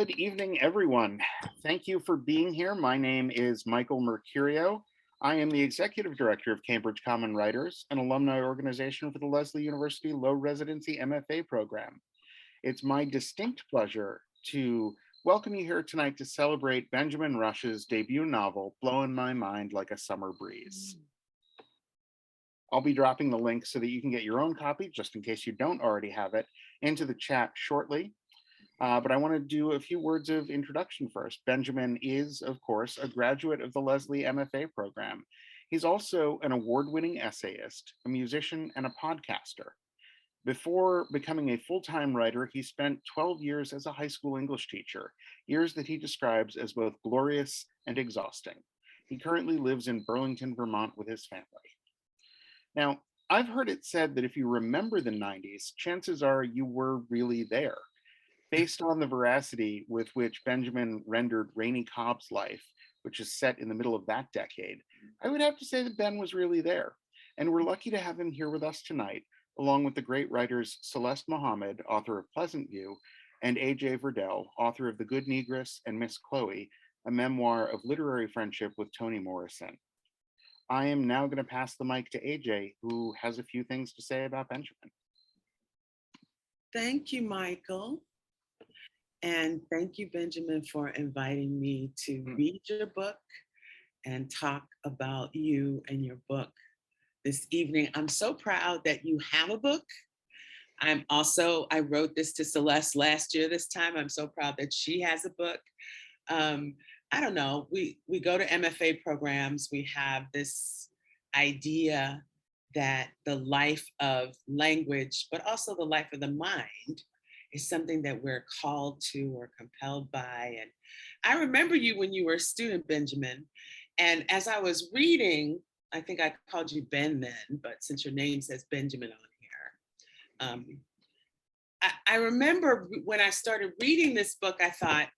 Good evening, everyone. Thank you for being here. My name is Michael Mercurio. I am the Executive Director of Cambridge Common Writers, an alumni organization for the Lesley University Low Residency MFA program. It's my distinct pleasure to welcome you here tonight to celebrate Benjamin Roesch's debut novel, Blowin My Mind Like a Summer Breeze. I'll be dropping the link so that you can get your own copy, just in case you don't already have it, into the chat shortly. But I want to do a few words of introduction first. Benjamin is, of course, a graduate of the Lesley MFA program. He's also an award-winning essayist, a musician, and a podcaster. Before becoming a full-time writer, he spent 12 years as a high school English teacher, years that he describes as both glorious and exhausting. He currently lives in Burlington, Vermont with his family. Now, I've heard it said that if you remember the 90s, chances are you were really there. Based on the veracity with which Benjamin rendered Rainey Cobb's life, which is set in the middle of that decade, I would have to say that Ben was really there. And we're lucky to have him here with us tonight, along with the great writers Celeste Mohammed, author of Pleasant View, and A.J. Verdell, author of The Good Negress and Miss Chloe, a memoir of literary friendship with Toni Morrison. I am now going to pass the mic to AJ, who has a few things to say about Benjamin. Thank you, Michael. And thank you, Benjamin, for inviting me to read your book and talk about you and your book this evening. I'm so proud that you have a book. I wrote this to Celeste last year this time. I'm so proud that she has a book. I don't know, we go to MFA programs, we have this idea that the life of language, but also the life of the mind is something that we're called to or compelled by. And I remember you when you were a student, Benjamin. And as I was reading, I think I called you Ben then, but since your name says Benjamin on here, I remember when I started reading this book, I thought,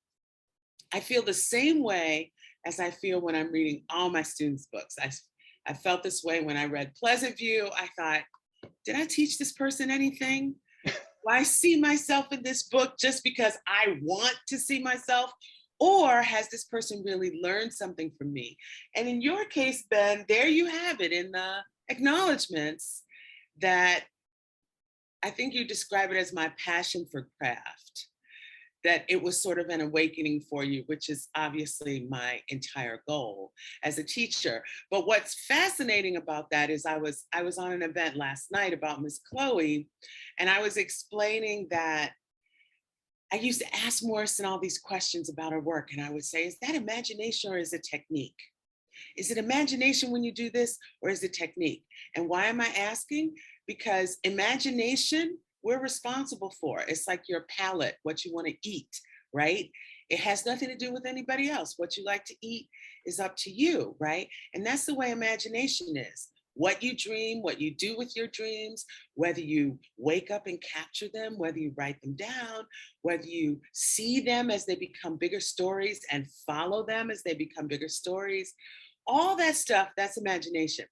I feel the same way as I feel when I'm reading all my students' books. I felt this way when I read Pleasant View. I thought, did I teach this person anything? Do I see myself in this book just because I want to see myself? Or has this person really learned something from me? And in your case, Ben, there you have it in the acknowledgements that I think you describe it as my passion for craft, that it was sort of an awakening for you, which is obviously my entire goal as a teacher. But what's fascinating about that is I was on an event last night about Miss Chloe, and I was explaining that I used to ask Morrison all these questions about her work, and I would say, is that imagination or is it technique? Is it imagination when you do this, or is it technique? And why am I asking? Because imagination, we're responsible for. It's like your palate, what you want to eat, right? It has nothing to do with anybody else. What you like to eat is up to you, right? And that's the way imagination is. What you dream, what you do with your dreams, whether you wake up and capture them, whether you write them down, whether you see them as they become bigger stories and follow them as they become bigger stories, all that stuff, that's imagination.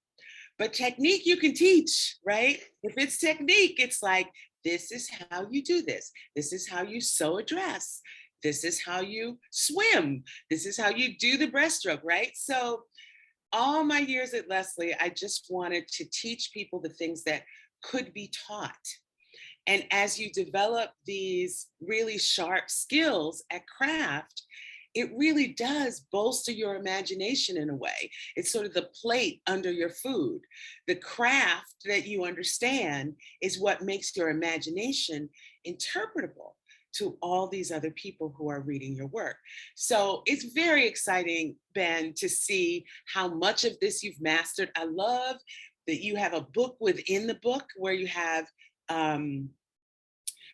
But technique you can teach, right? If it's technique, it's like, this is how you do this. This is how you sew a dress. This is how you swim. This is how you do the breaststroke, right? So all my years at Lesley, I just wanted to teach people the things that could be taught. And as you develop these really sharp skills at craft, it really does bolster your imagination in a way. It's sort of the plate under your food. The craft that you understand is what makes your imagination interpretable to all these other people who are reading your work. So it's very exciting, Ben, to see how much of this you've mastered. I love that you have a book within the book where you have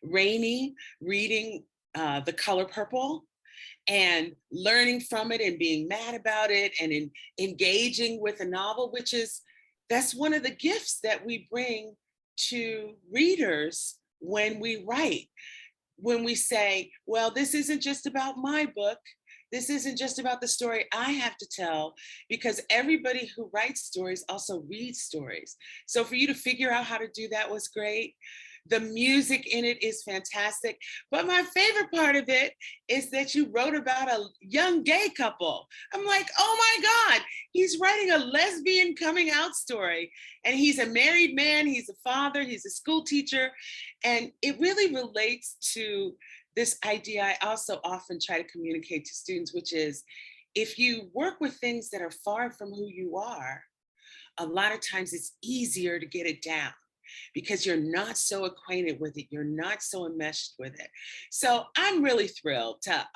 Rainey reading The Color Purple and learning from it and being mad about it and engaging with a novel, that's one of the gifts that we bring to readers when we write. When we say, well, this isn't just about my book. This isn't just about the story I have to tell, because everybody who writes stories also reads stories. So for you to figure out how to do that was great. The music in it is fantastic. But my favorite part of it is that you wrote about a young gay couple. I'm like, oh my God, he's writing a lesbian coming out story. And he's a married man, he's a father, he's a school teacher. And it really relates to this idea I also often try to communicate to students, which is if you work with things that are far from who you are, a lot of times it's easier to get it down because you're not so acquainted with it. You're not so enmeshed with it. So I'm really thrilled to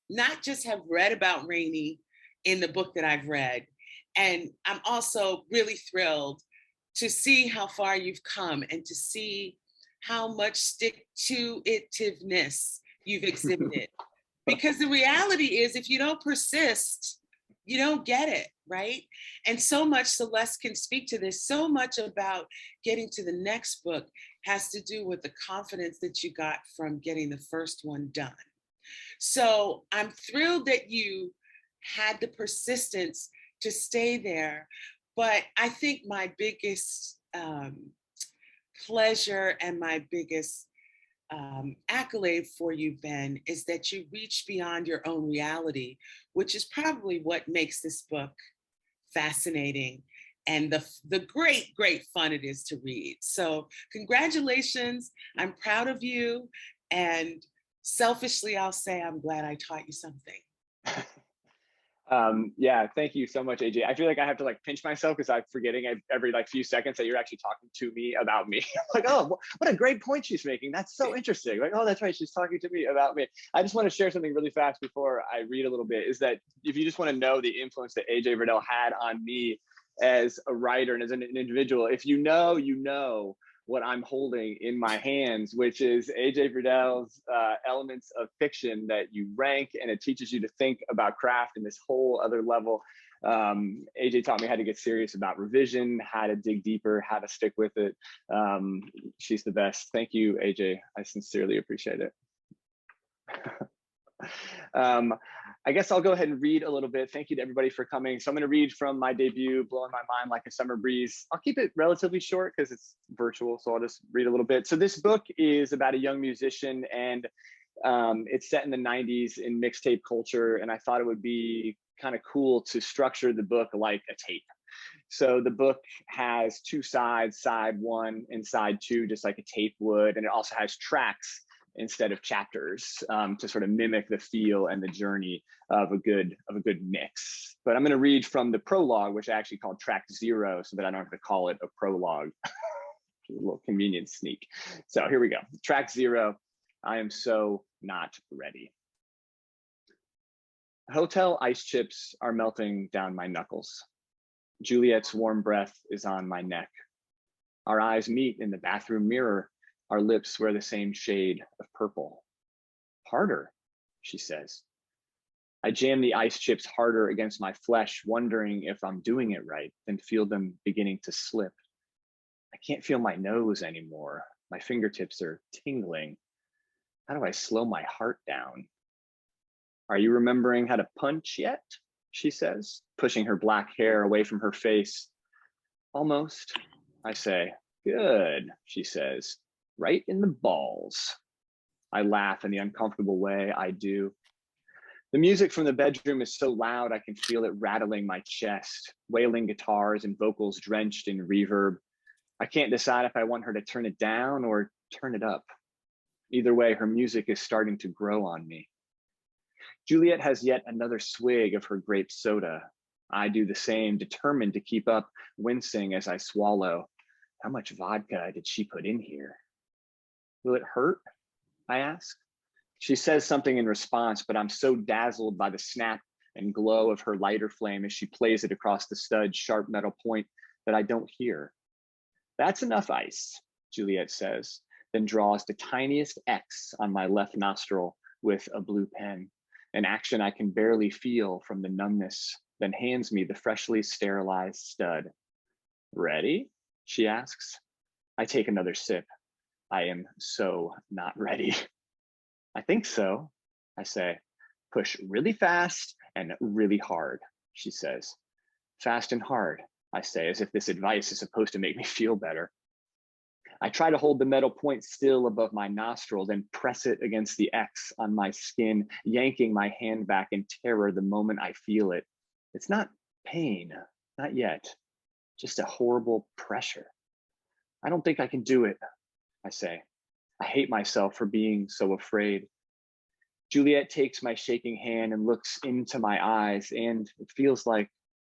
not just have read about Rainey in the book that I've read. And I'm also really thrilled to see how far you've come and to see how much stick-to-itiveness you've exhibited. Because the reality is, if you don't persist, you don't get it, right? And so much, Celeste can speak to this, so much about getting to the next book has to do with the confidence that you got from getting the first one done. So I'm thrilled that you had the persistence to stay there. But I think my biggest pleasure and my biggest accolade for you, Ben, is that you reach beyond your own reality, which is probably what makes this book fascinating and the great, great fun it is to read. So congratulations, I'm proud of you. And selfishly, I'll say I'm glad I taught you something. Yeah, thank you so much, AJ. I feel like I have to like pinch myself because I'm forgetting every like few seconds that you're actually talking to me about me. Like, oh, what a great point she's making. That's so interesting. Like, oh, that's right. She's talking to me about me. I just want to share something really fast before I read a little bit, is that if you just want to know the influence that AJ Verdell had on me as a writer and as an individual, if you know, you know what I'm holding in my hands, which is AJ Verdell's Elements of Fiction that you rank, and it teaches you to think about craft in this whole other level. AJ taught me how to get serious about revision, how to dig deeper, how to stick with it. She's the best. Thank you, AJ. I sincerely appreciate it. I guess I'll go ahead and read a little bit. Thank you to everybody for coming. So I'm going to read from my debut, Blowin My Mind Like a Summer Breeze. I'll keep it relatively short because it's virtual, so I'll just read a little bit. So this book is about a young musician, and it's set in the 90s in mixtape culture, and I thought it would be kind of cool to structure the book like a tape. So the book has two sides, side one and side two, just like a tape would, and it also has tracks instead of chapters to sort of mimic the feel and the journey of a good mix. But I'm going to read from the prologue, which I actually called track 0, so that I don't have to call it a prologue. A little convenient sneak. So here we go. Track 0. I am so not ready. Hotel ice chips are melting down my knuckles. Juliet's warm breath is on my neck. Our eyes meet in the bathroom mirror. Our lips wear the same shade of purple. Harder, she says. I jam the ice chips harder against my flesh, wondering if I'm doing it right, then feel them beginning to slip. I can't feel my nose anymore. My fingertips are tingling. How do I slow my heart down? Are you remembering how to punch yet? She says, pushing her black hair away from her face. Almost, I say. Good, she says. Right in the balls. I laugh in the uncomfortable way I do. The music from the bedroom is so loud I can feel it rattling my chest, wailing guitars and vocals drenched in reverb. I can't decide if I want her to turn it down or turn it up. Either way, her music is starting to grow on me. Juliet has yet another swig of her grape soda. I do the same, determined to keep up, wincing as I swallow. How much vodka did she put in here? Will it hurt? I ask. She says something in response, but I'm so dazzled by the snap and glow of her lighter flame as she plays it across the stud's sharp metal point that I don't hear. That's enough ice, Juliet says, then draws the tiniest X on my left nostril with a blue pen, an action I can barely feel from the numbness, then hands me the freshly sterilized stud. Ready? She asks. I take another sip. I am so not ready. I think so, I say. Push really fast and really hard, she says. Fast and hard, I say, as if this advice is supposed to make me feel better. I try to hold the metal point still above my nostrils and press it against the X on my skin, yanking my hand back in terror the moment I feel it. It's not pain, not yet, just a horrible pressure. I don't think I can do it, I say. I hate myself for being so afraid. Juliet takes my shaking hand and looks into my eyes, and it feels like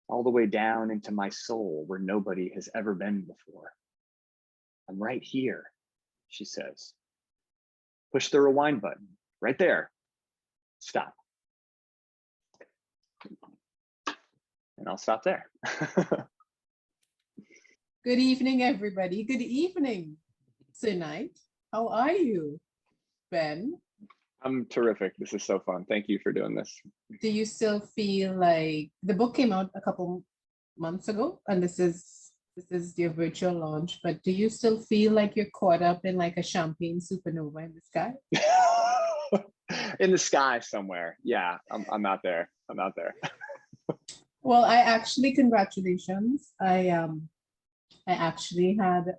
all the way down into my soul where nobody has ever been before. I'm right here, she says. Push the rewind button, right there. Stop. And I'll stop there. Good evening, everybody. Good evening, tonight. How are you, Ben? I'm terrific. This is so fun. Thank you for doing this. Do you still feel like the book came out a couple months ago, and this is your virtual launch, but do you still feel like you're caught up in like a champagne supernova in the sky? In the sky somewhere. Yeah, I'm out there. I'm out there. Well, I actually, congratulations. I actually had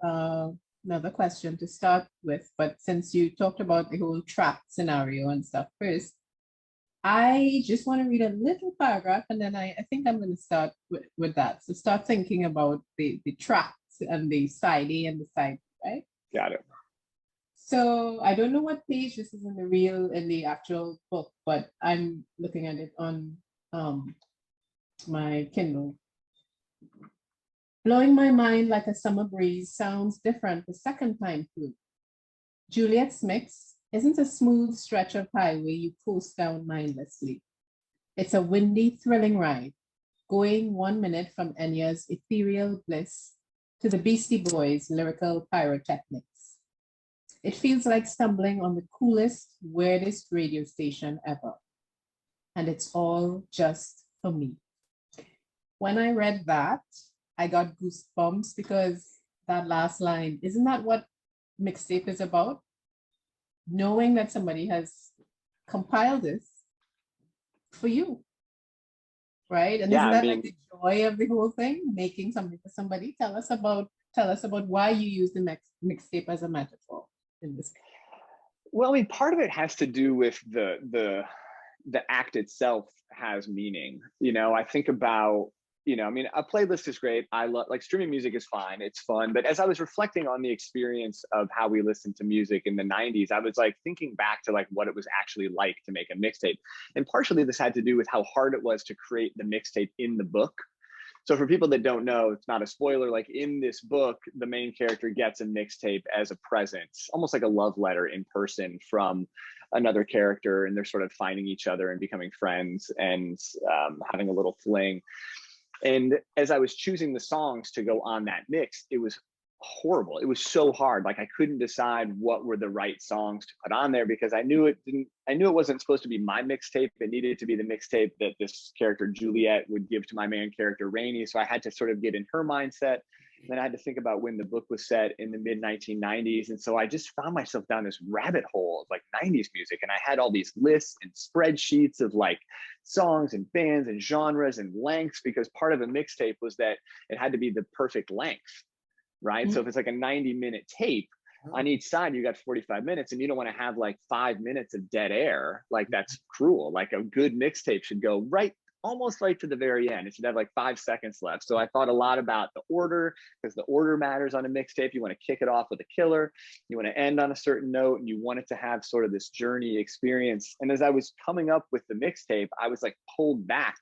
another question to start with, but since you talked about the whole track scenario and stuff first, I just want to read a little paragraph, and then I think I'm going to start with that. So start thinking about the tracks and the side A and the side B, right? Got it. So I don't know what page this is in the actual book, but I'm looking at it on my Kindle. Blowing my mind like a summer breeze sounds different the second time through. Juliet's mix isn't a smooth stretch of highway you coast down mindlessly. It's a windy, thrilling ride, going 1 minute from Enya's ethereal bliss to the Beastie Boys' lyrical pyrotechnics. It feels like stumbling on the coolest, weirdest radio station ever. And it's all just for me. When I read that, I got goosebumps because that last line, isn't that what mixtape is about? Knowing that somebody has compiled this for you, right? And Yeah, isn't that like the joy of the whole thing, making something for somebody? Tell us about why you use the mixtape as a metaphor in this case. Well, I mean, part of it has to do with the act itself has meaning. You know, I think about, you know, I mean, a playlist is great. I love, like, streaming music is fine. It's fun. But as I was reflecting on the experience of how we listened to music in the 90s, I was like thinking back to like what it was actually like to make a mixtape. And partially this had to do with how hard it was to create the mixtape in the book. So for people that don't know, it's not a spoiler, like in this book, the main character gets a mixtape as a present, almost like a love letter in person from another character, and they're sort of finding each other and becoming friends and having a little fling. And as I was choosing the songs to go on that mix, it was horrible. It was so hard. Like I couldn't decide what were the right songs to put on there because I knew it wasn't supposed to be my mixtape. It needed to be the mixtape that this character Juliet would give to my main character Rainey. So I had to sort of get in her mindset. And then I had to think about when the book was set in the mid 1990s. And so I just found myself down this rabbit hole of like 90s music. And I had all these lists and spreadsheets of like songs and bands and genres and lengths, because part of a mixtape was that it had to be the perfect length, right? Mm-hmm. So if it's like a 90-minute tape, on each side, you got 45 minutes, and you don't want to have like 5 minutes of dead air. Like that's cruel. Like a good mixtape should go almost right to the very end. It should have like 5 seconds left. So I thought a lot about the order, because the order matters on a mixtape. You want to kick it off with a killer. You want to end on a certain note, and you want it to have sort of this journey experience. And as I was coming up with the mixtape, I was like pulled back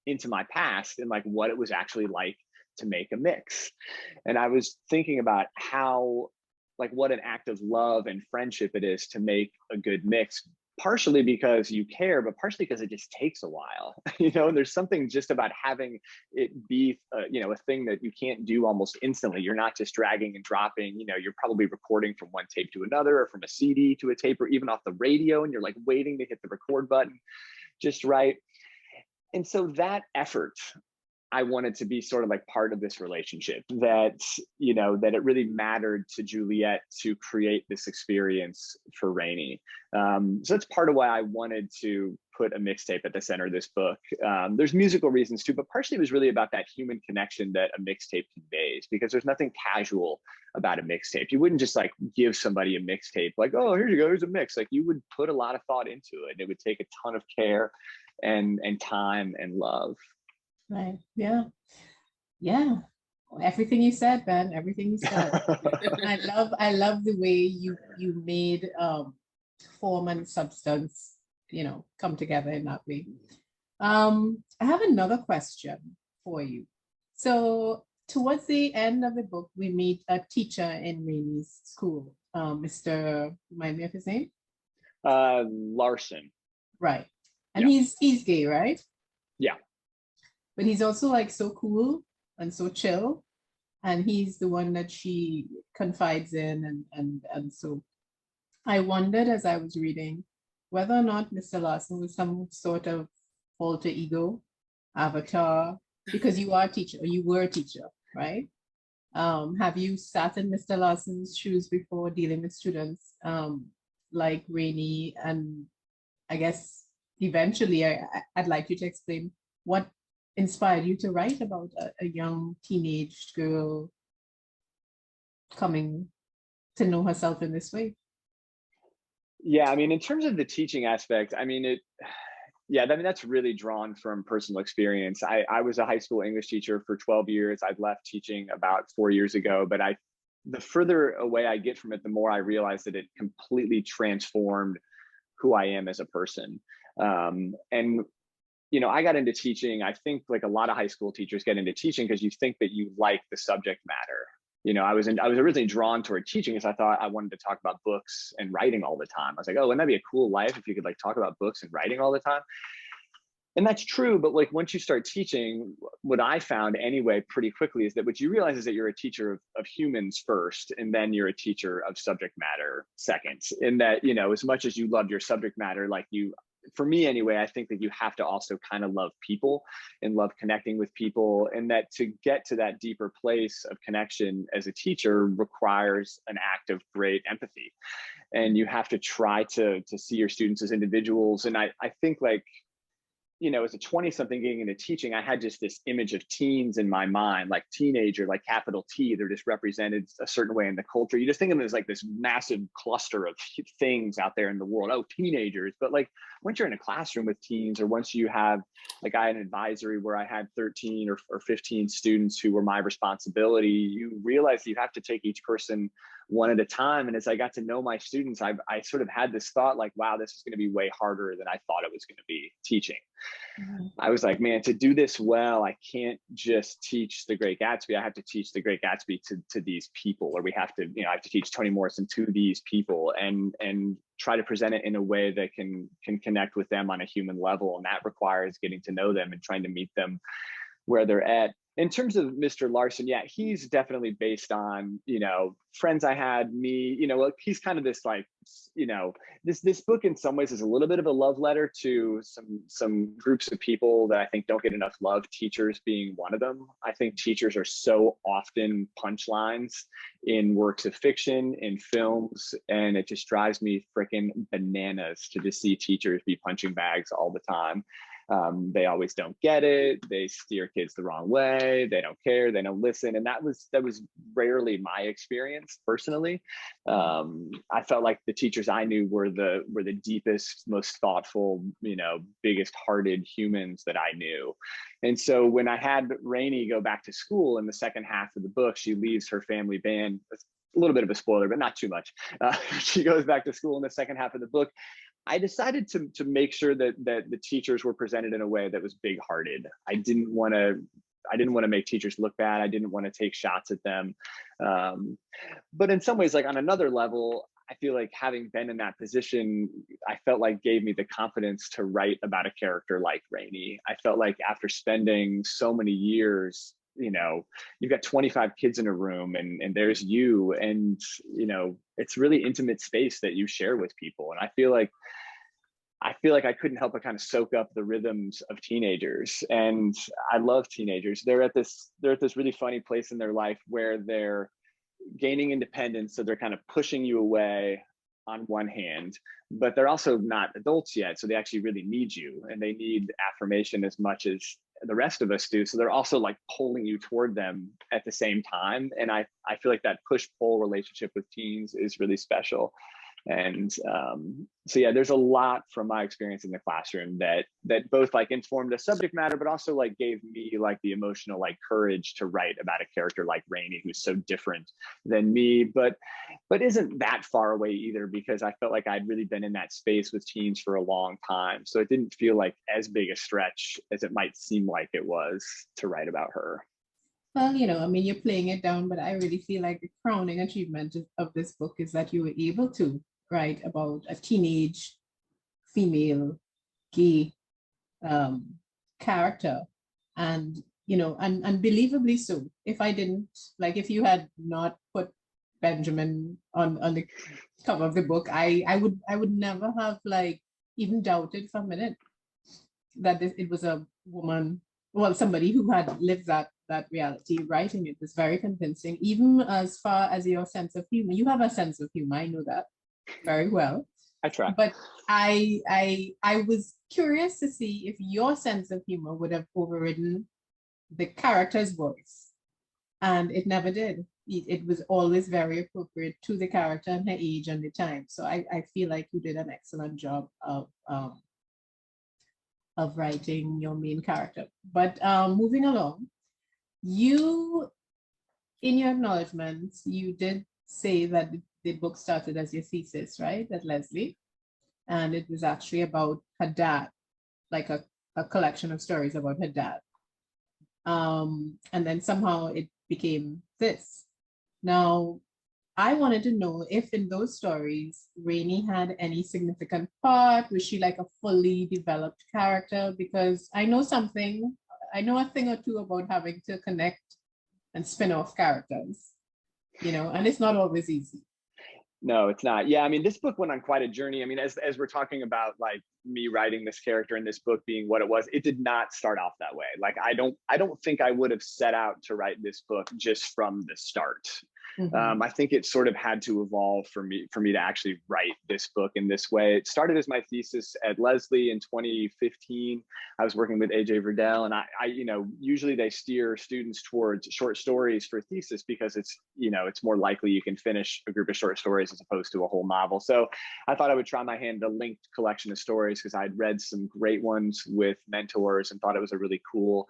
into my past and like what it was actually like to make a mix. And I was thinking about how, like, what an act of love and friendship it is to make a good mix, partially because you care, but partially because it just takes a while. You know, there's something just about having it be, a thing that you can't do almost instantly. You're not just dragging and dropping, you know, you're probably recording from one tape to another, or from a CD to a tape, or even off the radio, and you're like waiting to hit the record button just right. And so that effort, I wanted to be sort of like part of this relationship, that, you know, that it really mattered to Juliet to create this experience for Rainey. So that's part of why I wanted to put a mixtape at the center of this book. There's musical reasons too, but partially it was really about that human connection that a mixtape conveys, because there's nothing casual about a mixtape. You wouldn't just like give somebody a mixtape like, oh, here you go, here's a mix. Like, you would put a lot of thought into it. It would take a ton of care and time and love. Right. Yeah. Yeah. Everything you said, Ben, everything you said. I love the way you made form and substance, come together in that way. I have another question for you. So towards the end of the book, we meet a teacher in Rainey's school, Mr. Remind me of his name? Larson. Right. And yeah. he's gay, right? Yeah. But he's also like so cool and so chill. And he's the one that she confides in. And so I wondered as I was reading whether or not Mr. Larson was some sort of alter ego, avatar, because you are a teacher, or you were a teacher, right? Have you sat in Mr. Larson's shoes before dealing with students like Rainey? And I guess eventually I'd like you to explain what inspired you to write about a young teenage girl coming to know herself in this way. Yeah, I mean, in terms of the teaching aspect, I mean, that's really drawn from personal experience. I was a high school English teacher for 12 years. I'd left teaching about 4 years ago, but the further away I get from it, the more I realize that it completely transformed who I am as a person. I got into teaching. I think like a lot of high school teachers get into teaching because you think that you like the subject matter. I was originally drawn toward teaching because I thought I wanted to talk about books and writing all the time. I was like, oh, wouldn't that be a cool life if you could like talk about books and writing all the time? And that's true, but like once you start teaching, what I found anyway pretty quickly is that what you realize is that you're a teacher of humans first, and then you're a teacher of subject matter second. In that, as much as you love your subject matter, for me anyway, I think that you have to also kind of love people and love connecting with people, and that to get to that deeper place of connection as a teacher requires an act of great empathy. And you have to try to see your students as individuals. And I think as a 20-something getting into teaching, I had just this image of teens in my mind, like teenager, like capital T. They're just represented a certain way in the culture. You just think of them as like this massive cluster of things out there in the world. Oh, teenagers. But like once you're in a classroom with teens, or once you have, like I had an advisory where I had 13 or 15 students who were my responsibility, you realize you have to take each person one at a time. And as I got to know my students, I sort of had this thought like, wow, this is going to be way harder than I thought it was going to be teaching. Mm-hmm. I was like, man, to do this well, I can't just teach The Great Gatsby. I have to teach The Great Gatsby to these people, or I have to teach Toni Morrison to these people, and try to present it in a way that can connect with them on a human level. And that requires getting to know them and trying to meet them where they're at. In terms of Mr. Larson, yeah, he's definitely based on, friends I had, me, he's kind of this like, this book in some ways is a little bit of a love letter to some groups of people that I think don't get enough love, teachers being one of them. I think teachers are so often punchlines in works of fiction, in films, and it just drives me freaking bananas to just see teachers be punching bags all the time. They always don't get it. They steer kids the wrong way. They don't care. They don't listen. And that was rarely my experience personally. I felt like the teachers I knew were the deepest, most thoughtful, biggest hearted humans that I knew. And so when I had Rainey go back to school in the second half of the book, she leaves her family band. A little bit of a spoiler, but not too much. She goes back to school in the second half of the book. I decided to make sure that the teachers were presented in a way that was big-hearted. I didn't want to make teachers look bad. I didn't want to take shots at them. But in some ways, like on another level, I feel like having been in that position, I felt like gave me the confidence to write about a character like Rainey. I felt like after spending so many years, you've got 25 kids in a room and there's you, and, it's really intimate space that you share with people. And I feel like I couldn't help but kind of soak up the rhythms of teenagers. And I love teenagers. They're at this really funny place in their life where they're gaining independence. So they're kind of pushing you away on one hand, but they're also not adults yet. So they actually really need you, and they need affirmation as much as the rest of us do. So they're also like pulling you toward them at the same time. And I feel like that push-pull relationship with teens is really special. And so yeah, there's a lot from my experience in the classroom that both like informed the subject matter, but also like gave me like the emotional like courage to write about a character like Rainey, who's so different than me, but isn't that far away either, because I felt like I'd really been in that space with teens for a long time. So it didn't feel like as big a stretch as it might seem like it was to write about her. Well, I mean, you're playing it down, but I really feel like the crowning achievement of this book is that you were able to write about a teenage female gay character, and and unbelievably so. If you had not put Benjamin on the cover of the book, I would never have like even doubted for a minute that it was a woman, well, somebody who had lived that reality. Writing it was very convincing, even as far as your sense of humor. You have a sense of humor, I know that very well. I try. But I was curious to see if your sense of humor would have overridden the character's voice, and it never did. It was always very appropriate to the character and her age and the time. So I feel like you did an excellent job of writing your main character. But moving along, you, in your acknowledgements, you did say that the book started as your thesis, right, at Lesley, and it was actually about her dad, like a collection of stories about her dad. And then somehow it became this. Now, I wanted to know if in those stories, Rainey had any significant part. Was she like a fully developed character? Because I know a thing or two about having to connect and spin off characters, and it's not always easy. No, it's not. Yeah, I mean, this book went on quite a journey. I mean, as we're talking about like me writing this character and this book being what it was, it did not start off that way. Like I don't think I would have set out to write this book just from the start. Mm-hmm. I think it sort of had to evolve for me to actually write this book in this way. It started as my thesis at Lesley in 2015. I was working with AJ Verdell, and I usually they steer students towards short stories for thesis because it's more likely you can finish a group of short stories as opposed to a whole novel. So I thought I would try my hand at a linked collection of stories because I'd read some great ones with mentors and thought it was a really cool.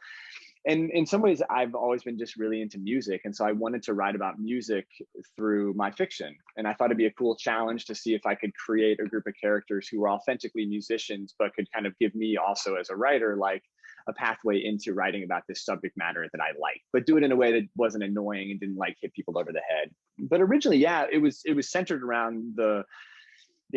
And in some ways, I've always been just really into music. And so I wanted to write about music through my fiction. And I thought it'd be a cool challenge to see if I could create a group of characters who were authentically musicians, but could kind of give me also as a writer, like a pathway into writing about this subject matter that I like, but do it in a way that wasn't annoying and didn't like hit people over the head. But originally, yeah, it was centered around the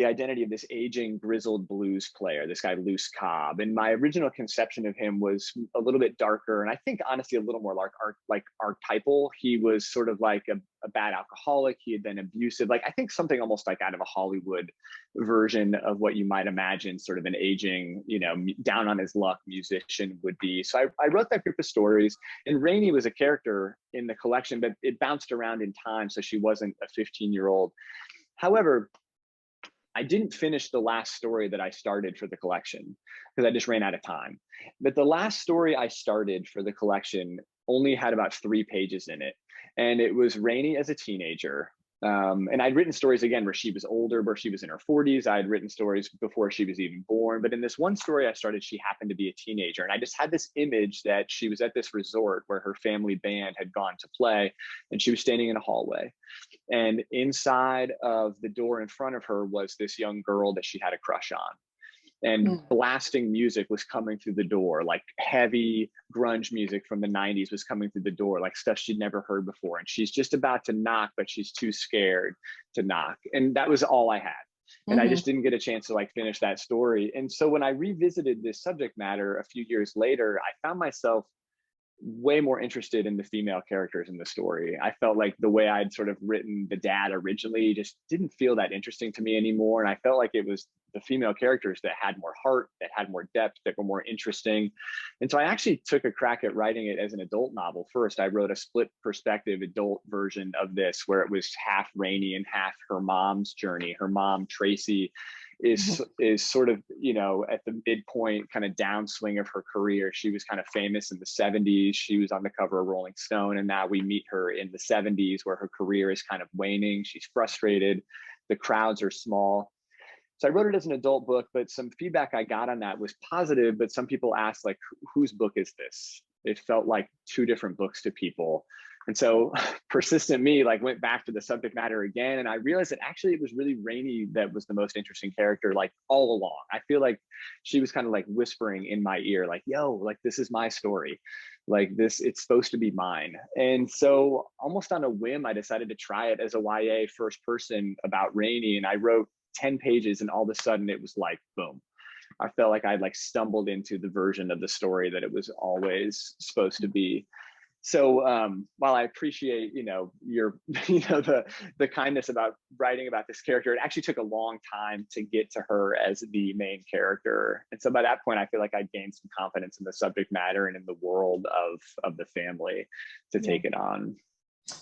identity of this aging grizzled blues player, this guy Luce Cobb. And my original conception of him was a little bit darker, and I think honestly a little more like archetypal. He was sort of like a bad alcoholic. He had been abusive. Like I think something almost like out of a Hollywood version of what you might imagine sort of an aging, down on his luck musician would be. So I wrote that group of stories, and Rainey was a character in the collection, but it bounced around in time, so she wasn't a 15-year-old. However, I didn't finish the last story that I started for the collection because I just ran out of time. But the last story I started for the collection only had about 3 pages in it. And it was Rainey as a teenager. And I'd written stories again where she was older, where she was in her 40s. I had written stories before she was even born. But in this one story I started, she happened to be a teenager. And I just had this image that she was at this resort where her family band had gone to play, and she was standing in a hallway. And inside of the door in front of her was this young girl that she had a crush on. And blasting music was coming through the door, like heavy grunge music from the 90s was coming through the door, like stuff she'd never heard before. And she's just about to knock, but she's too scared to knock. And that was all I had. And I just didn't get a chance to like finish that story. And so when I revisited this subject matter a few years later, I found myself way more interested in the female characters in the story. I felt like the way I'd sort of written the dad originally just didn't feel that interesting to me anymore. And I felt like it was the female characters that had more heart, that had more depth, that were more interesting. And so I actually took a crack at writing it as an adult novel first. I wrote a split perspective adult version of this where it was half Rainey and half her mom's journey. Her mom, Tracy, is sort of, you know, at the midpoint kind of downswing of her career. She was kind of famous in the 70s. She was on the cover of Rolling Stone, and now we meet her in the 70s where her career is kind of waning. She's frustrated. The crowds are small. So I wrote it as an adult book, but some feedback I got on that was positive, but some people asked, like, whose book is this? It felt like two different books to people. And so persistent me like went back to the subject matter again. And I realized that actually it was really Rainey that was the most interesting character, like all along. I feel like she was kind of like whispering in my ear, like, yo, like, this is my story. Like this, it's supposed to be mine. And so almost on a whim, I decided to try it as a YA first person about Rainey. And I wrote 10 pages and all of a sudden it was like, boom. I felt like I'd like stumbled into the version of the story that it was always supposed to be. So while I appreciate, you know, your, you know, the kindness about writing about this character, it actually took a long time to get to her as the main character. And so by that point, I feel like I gained some confidence in the subject matter and in the world of the family to take it on.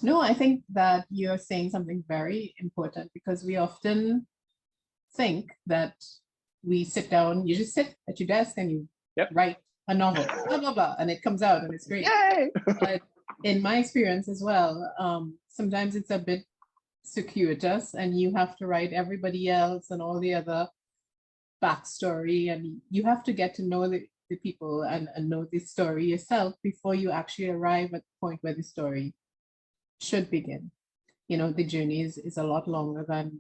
No, I think that you're saying something very important because we often think that we sit down, you just sit at your desk and you write a novel, blah, blah, blah, and it comes out and it's great. Yay! But in my experience as well, sometimes it's a bit circuitous and you have to write everybody else and all the other backstory, and you have to get to know the people and know the story yourself before you actually arrive at the point where the story should begin. You know, the journey is a lot longer than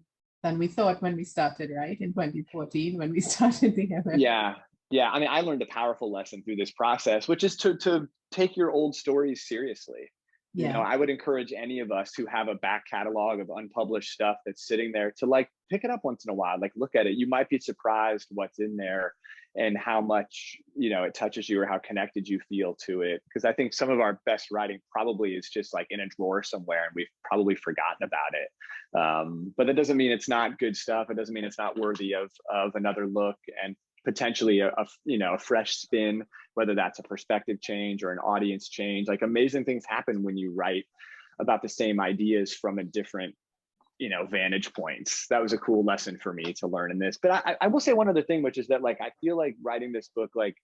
we thought when we started, right? In 2014, when we started the MFA. Yeah, I mean, I learned a powerful lesson through this process, which is to take your old stories seriously. You know, I would encourage any of us who have a back catalog of unpublished stuff that's sitting there to like pick it up once in a while, like look at it. You might be surprised what's in there and how much, you know, it touches you or how connected you feel to it. Because I think some of our best writing probably is just like in a drawer somewhere and we've probably forgotten about it. But that doesn't mean it's not good stuff. It doesn't mean it's not worthy of another look and potentially a fresh spin, whether that's a perspective change or an audience change. Like amazing things happen when you write about the same ideas from a different, you know, vantage points. That was a cool lesson for me to learn in this. But I will say one other thing, which is that like, I feel like writing this book, like,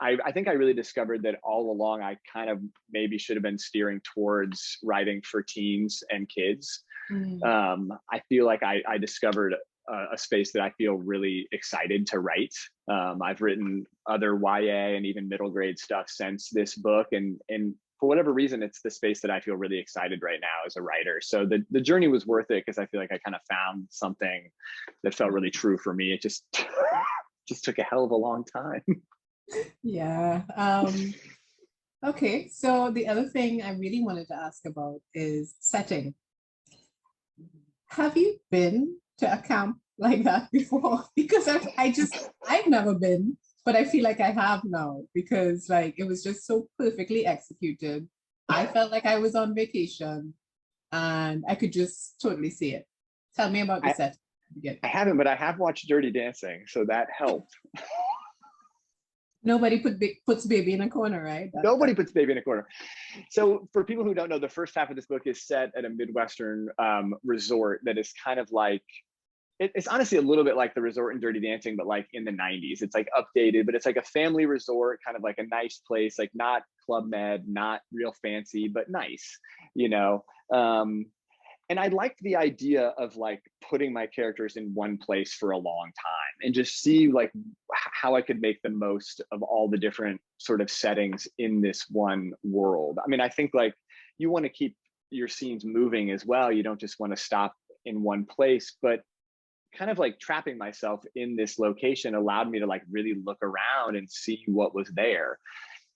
I think I really discovered that all along, I kind of maybe should have been steering towards writing for teens and kids. I feel like I discovered a space that I feel really excited to write. I've written other YA and even middle grade stuff since this book. And for whatever reason, it's the space that I feel really excited right now as a writer. So the journey was worth it because I feel like I kind of found something that felt really true for me. It just took a hell of a long time. Yeah. Okay. So the other thing I really wanted to ask about is setting. Have you been to a camp like that before? Because I've never been, but I feel like I have now because like it was just so perfectly executed. I felt like I was on vacation and I could just totally see it. Tell me about the set. I haven't, but I have watched Dirty Dancing, so that helped. Nobody puts baby in a corner, right? Nobody puts baby in a corner. So for people who don't know, the first half of this book is set at a Midwestern resort that is kind of like, it's honestly a little bit like the resort in Dirty Dancing, but like in the 90s. It's like updated, but it's like a family resort, kind of like a nice place, like not Club Med, not real fancy, but nice, you know? And I liked the idea of like putting my characters in one place for a long time and just see like how I could make the most of all the different sort of settings in this one world. I mean, I think like you want to keep your scenes moving as well. You don't just want to stop in one place, but kind of like trapping myself in this location allowed me to like really look around and see what was there.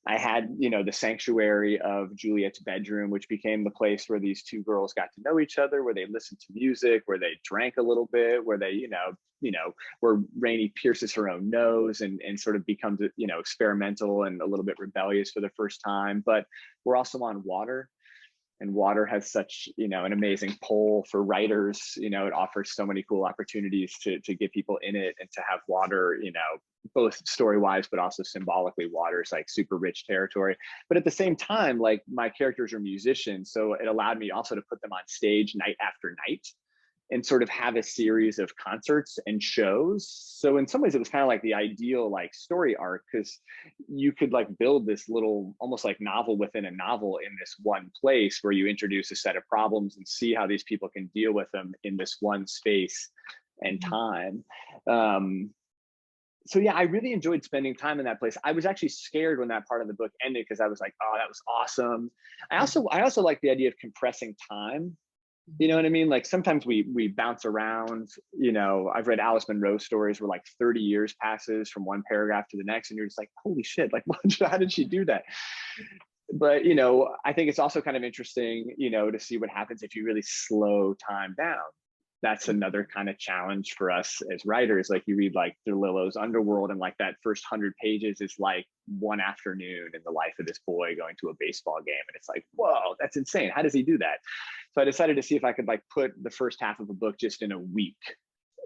I had, you know, the sanctuary of Juliet's bedroom, which became the place where these two girls got to know each other, where they listened to music, where they drank a little bit, where they, where Rainey pierces her own nose and sort of becomes, you know, experimental and a little bit rebellious for the first time. But we're also on water. And water has such, you know, an amazing pull for writers. You know, it offers so many cool opportunities to get people in it, and to have water, you know, both story-wise, but also symbolically, water is like super rich territory. But at the same time, like, my characters are musicians, so it allowed me also to put them on stage night after night and sort of have a series of concerts and shows. So in some ways it was kind of like the ideal like story arc, because you could like build this little almost like novel within a novel in this one place, where you introduce a set of problems and see how these people can deal with them in this one space and time. So yeah, I really enjoyed spending time in that place. I was actually scared when that part of the book ended, because I was like, oh, that was awesome. I also like the idea of compressing time. You know what I mean? Like, sometimes we bounce around. You know, I've read Alice Munro stories where like 30 years passes from one paragraph to the next, and you're just like, holy shit, like, how did she do that? But, you know, I think it's also kind of interesting, you know, to see what happens if you really slow time down. That's another kind of challenge for us as writers. Like, you read like DeLillo's Underworld, and like that first 100 pages is like one afternoon in the life of this boy going to a baseball game. And it's like, whoa, that's insane. How does he do that? So I decided to see if I could like put the first half of a book just in a week,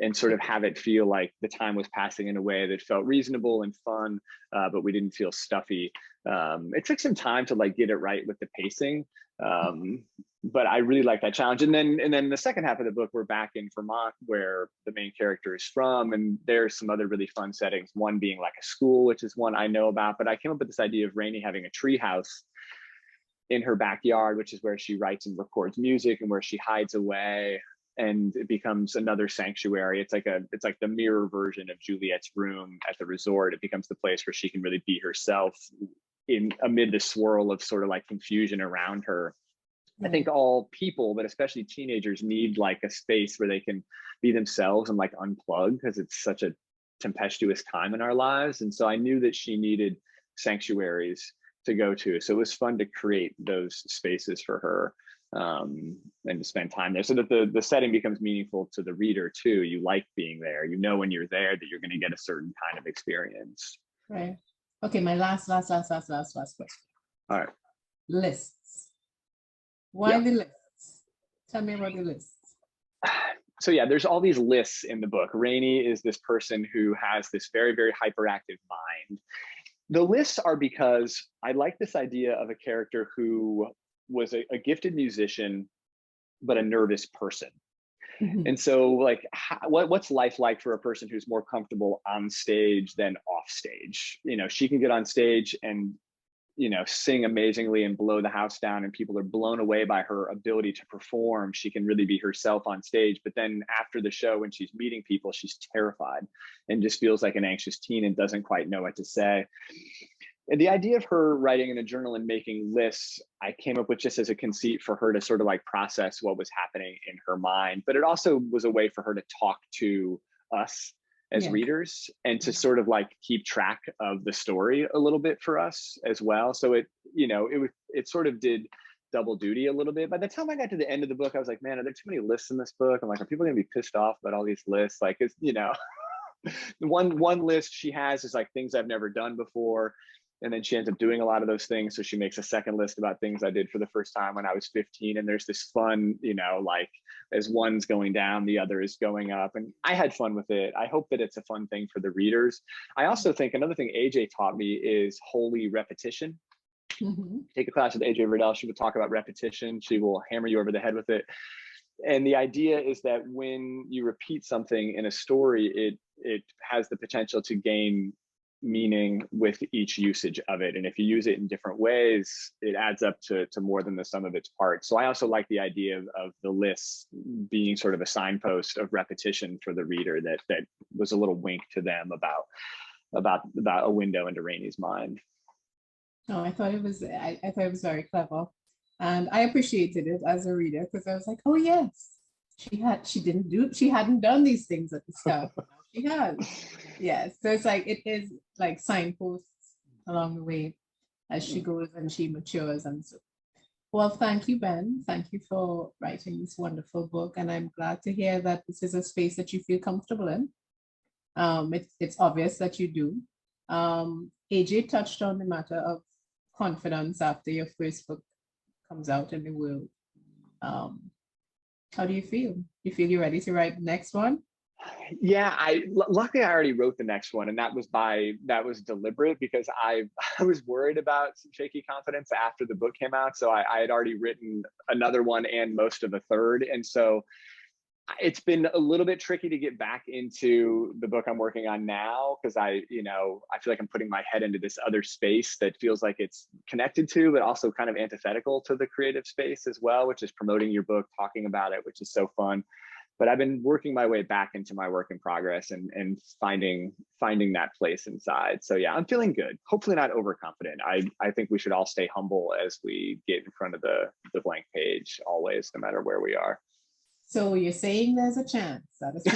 and sort of have it feel like the time was passing in a way that felt reasonable and fun, but we didn't feel stuffy. It took some time to like get it right with the pacing, but I really like that challenge. And then the second half of the book, we're back in Vermont, where the main character is from, and there's some other really fun settings. One being like a school, which is one I know about, but I came up with this idea of Rainey having a tree house in her backyard, which is where she writes and records music and where she hides away. And it becomes another sanctuary. It's like the mirror version of Juliet's room at the resort. It becomes the place where she can really be herself amid the swirl of sort of like confusion around her. I think all people, but especially teenagers, need like a space where they can be themselves and like unplug, because it's such a tempestuous time in our lives. And so I knew that she needed sanctuaries to go to. So it was fun to create those spaces for her, and to spend time there, so that the setting becomes meaningful to the reader too. You like being there. You know when you're there that you're going to get a certain kind of experience. Right. Okay, my last question. All right. Lists. Why the lists? Tell me about the lists. So yeah, there's all these lists in the book. Rainey is this person who has this very, very hyperactive mind. The lists are because I like this idea of a character who was a gifted musician, but a nervous person. And so like, what's life like for a person who's more comfortable on stage than off stage? You know, she can get on stage and, you know, sing amazingly and blow the house down, and people are blown away by her ability to perform. She can really be herself on stage. But then after the show, when she's meeting people, she's terrified and just feels like an anxious teen and doesn't quite know what to say. And the idea of her writing in a journal and making lists, I came up with just as a conceit for her to sort of like process what was happening in her mind. But it also was a way for her to talk to us as readers, and to sort of like keep track of the story a little bit for us as well. So it, you know, it sort of did double duty a little bit. By the time I got to the end of the book, I was like, man, are there too many lists in this book? I'm like, are people gonna be pissed off about all these lists? Like, it's, you know, one list she has is like things I've never done before. And then she ends up doing a lot of those things. So she makes a second list about things I did for the first time when I was 15. And there's this fun, you know, like as one's going down, the other is going up. And I had fun with it. I hope that it's a fun thing for the readers. I also think another thing AJ taught me is holy repetition. Take a class with AJ Riddell. She would talk about repetition. She will hammer you over the head with it. And the idea is that when you repeat something in a story, it has the potential to gain meaning with each usage of it. And if you use it in different ways, it adds up to more than the sum of its parts. So I also like the idea of the lists being sort of a signpost of repetition for the reader, that was a little wink to them about a window into Rainey's mind. No, I thought it was very clever. And I appreciated it as a reader, because I was like, oh yes, she hadn't done these things at the start. She has. Yes. So it's like, it is like signposts along the way. as she goes and she matures and so. Well, thank you, Ben. Thank you for writing this wonderful book. And I'm glad to hear that this is a space that you feel comfortable in. It's obvious that you do. AJ touched on the matter of confidence after your first book comes out in the world. How do you feel? You feel you're ready to write the next one? Yeah, luckily I already wrote the next one, and that was deliberate because I was worried about some shaky confidence after the book came out. So I had already written another one and most of a third, and so it's been a little bit tricky to get back into the book I'm working on now because I feel like I'm putting my head into this other space that feels like it's connected to, but also kind of antithetical to the creative space as well, which is promoting your book, talking about it, which is so fun. But I've been working my way back into my work in progress and finding that place inside. So yeah, I'm feeling good. Hopefully not overconfident. I think we should all stay humble as we get in front of the blank page always, no matter where we are. So you're saying there's a chance. There's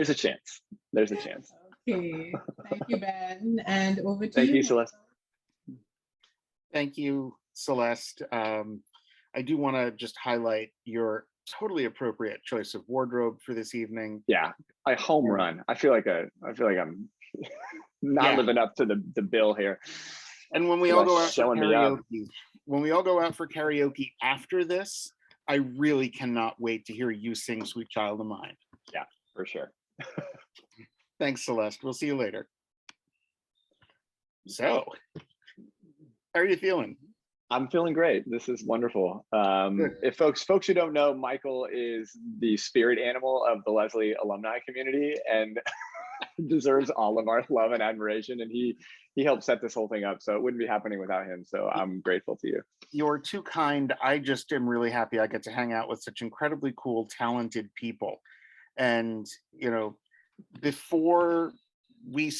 a chance. There's a chance. Okay. Thank you, Ben. And over to you. Thank you, Celeste. Thank you, Celeste. I do want to just highlight your totally appropriate choice of wardrobe for this evening. Yeah, a home run. I feel like I'm not living up to the bill here. And when we all go out for karaoke, after this, I really cannot wait to hear you sing "Sweet Child of Mine." Yeah, for sure. Thanks, Celeste. We'll see you later. So, how are you feeling? I'm feeling great. This is wonderful. If folks who don't know, Michael is the spirit animal of the Leslie alumni community and deserves all of our love and admiration. And he helped set this whole thing up, so it wouldn't be happening without him. So I'm grateful to you. You're too kind. I just am really happy I get to hang out with such incredibly cool, talented people. And before we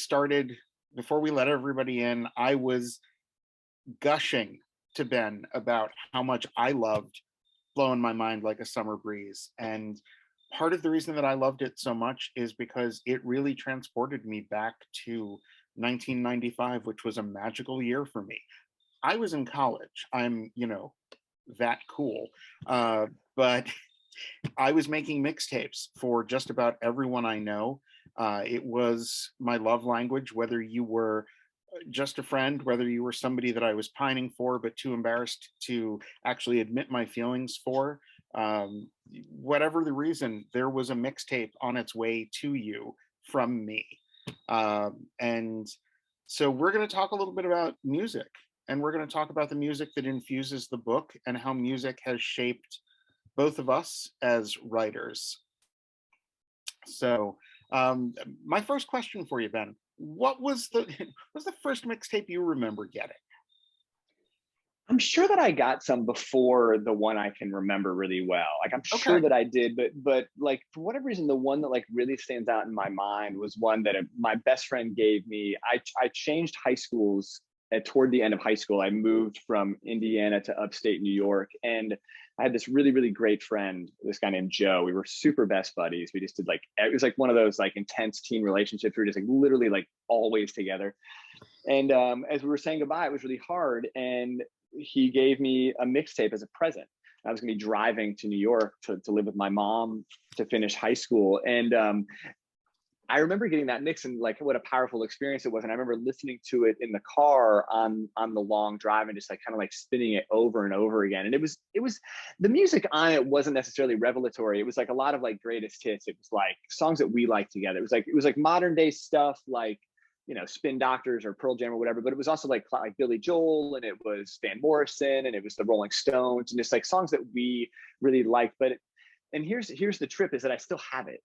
let everybody in, I was gushing to Ben about how much I loved Blowin My Mind Like a Summer Breeze. And part of the reason that I loved it so much is because it really transported me back to 1995, which was a magical year for me. I was in college. I'm, that cool. But I was making mixtapes for just about everyone I know. It was my love language, whether you were just a friend, whether you were somebody that I was pining for but too embarrassed to actually admit my feelings for. Whatever the reason, there was a mixtape on its way to you from me. And so we're going to talk a little bit about music, and we're going to talk about the music that infuses the book and how music has shaped both of us as writers. So my first question for you, Ben, what was the first mixtape you remember getting? I'm sure that I got some before the one I can remember really well. Like I'm sure that I did, but like for whatever reason, the one that like really stands out in my mind was one that my best friend gave me. I changed high schools toward the end of high school. I moved from Indiana to upstate New York, and I had this really, really great friend, this guy named Joe. We were super best buddies. We just did it was like one of those like intense teen relationships. We were just like literally like always together. And as we were saying goodbye, it was really hard. And he gave me a mixtape as a present. I was gonna be driving to New York to live with my mom to finish high school. And I remember getting that mix and like what a powerful experience it was. And I remember listening to it in the car on the long drive and just like kind of like spinning it over and over again. And it was the music on it wasn't necessarily revelatory. It was like a lot of like greatest hits. It was like songs that we liked together. It was like modern day stuff like, Spin Doctors or Pearl Jam or whatever, but it was also like Billy Joel, and it was Van Morrison, and it was the Rolling Stones, and just like songs that we really liked. And here's the trip is that I still have it.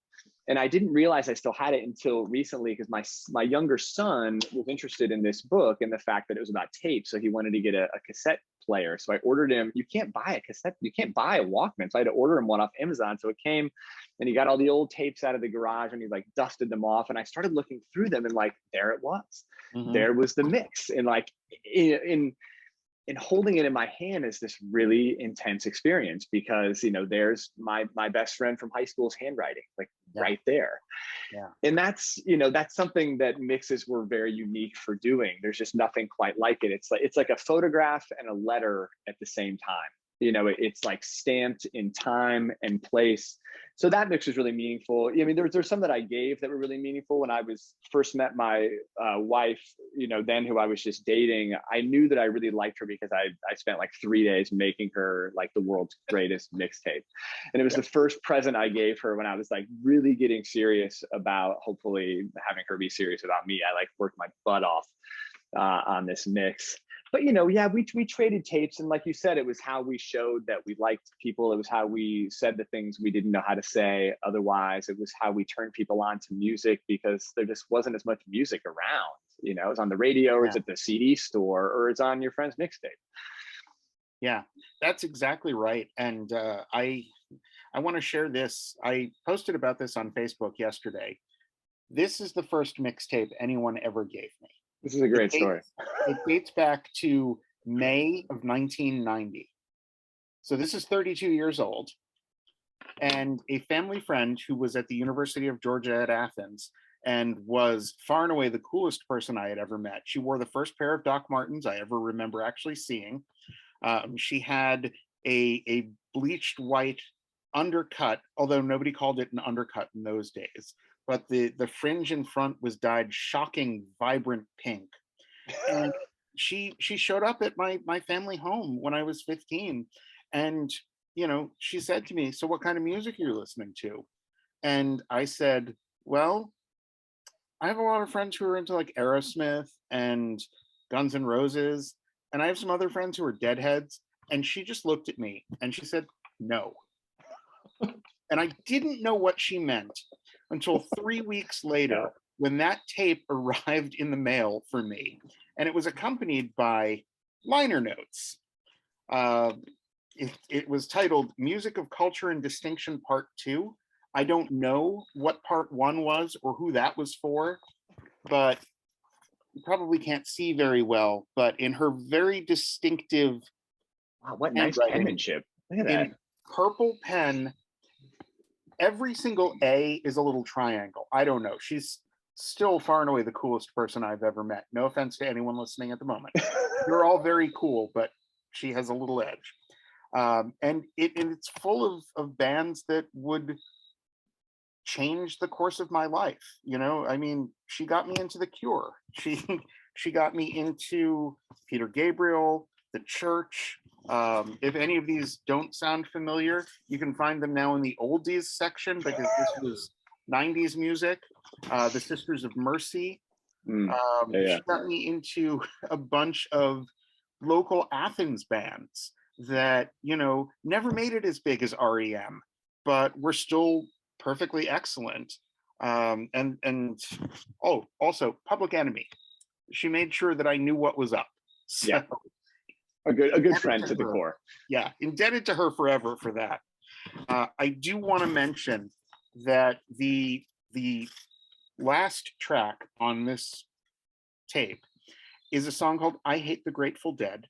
And I didn't realize I still had it until recently because my younger son was interested in this book and the fact that it was about tape. So he wanted to get a cassette player. So I ordered him, you can't buy a cassette, you can't buy a Walkman. So I had to order him one off Amazon. So it came and he got all the old tapes out of the garage and he like dusted them off. And I started looking through them and like, there it was. Mm-hmm. There was the mix. And like in and holding it in my hand is this really intense experience because, you know, there's my best friend from high school's handwriting, like right there. Yeah. And that's, you know, that's something that mixes were very unique for doing. There's just nothing quite like it. It's like a photograph and a letter at the same time. You know, it's like stamped in time and place. So that mix was really meaningful. I mean, there's some that I gave that were really meaningful. When I was first met my wife, you know, then who I was just dating, I knew that I really liked her because I spent like 3 days making her like the world's greatest mixtape. And it was the first present I gave her when I was like really getting serious about hopefully having her be serious about me. I like worked my butt off on this mix. But, you know, yeah, we traded tapes. And like you said, it was how we showed that we liked people. It was how we said the things we didn't know how to say otherwise. It was how we turned people on to music because there just wasn't as much music around. You know, it's on the radio or it's at the CD store or it's on your friend's mixtape. Yeah, that's exactly right. And I want to share this. I posted about this on Facebook yesterday. This is the first mixtape anyone ever gave me. This is a great story. It dates back to May of 1990. So this is 32 years old. And a family friend who was at the University of Georgia at Athens and was far and away the coolest person I had ever met. She wore the first pair of Doc Martens I ever remember actually seeing. She had a bleached white undercut, although nobody called it an undercut in those days. But the fringe in front was dyed shocking, vibrant pink. And she showed up at my family home when I was 15. And, you know, she said to me, "So what kind of music are you listening to?" And I said, "Well, I have a lot of friends who are into like Aerosmith and Guns N' Roses. And I have some other friends who are Deadheads." And she just looked at me and she said, "No." And I didn't know what she meant until 3 weeks later when that tape arrived in the mail for me. And it was accompanied by liner notes. It was titled Music of Culture and Distinction Part 2. I don't know what Part 1 was or who that was for, but you probably can't see very well. But in her very distinctive, wow, what nice penmanship. Look at that. In purple pen, every single A is a little triangle. I don't know. She's still far and away the coolest person I've ever met. No offense to anyone listening at the moment. You're all very cool, but she has a little edge. And it's full of bands that would change the course of my life. You know, I mean, she got me into The Cure. She got me into Peter Gabriel, The Church. If any of these don't sound familiar, you can find them now in the oldies section because this was 90s music. The Sisters of Mercy. She got me into a bunch of local Athens bands that, you know, never made it as big as REM, but were still perfectly excellent. Also Public Enemy. She made sure that I knew what was up. So, yeah. A good friend to the core. Yeah, indebted to her forever for that. I do want to mention that the last track on this tape is a song called I Hate the Grateful Dead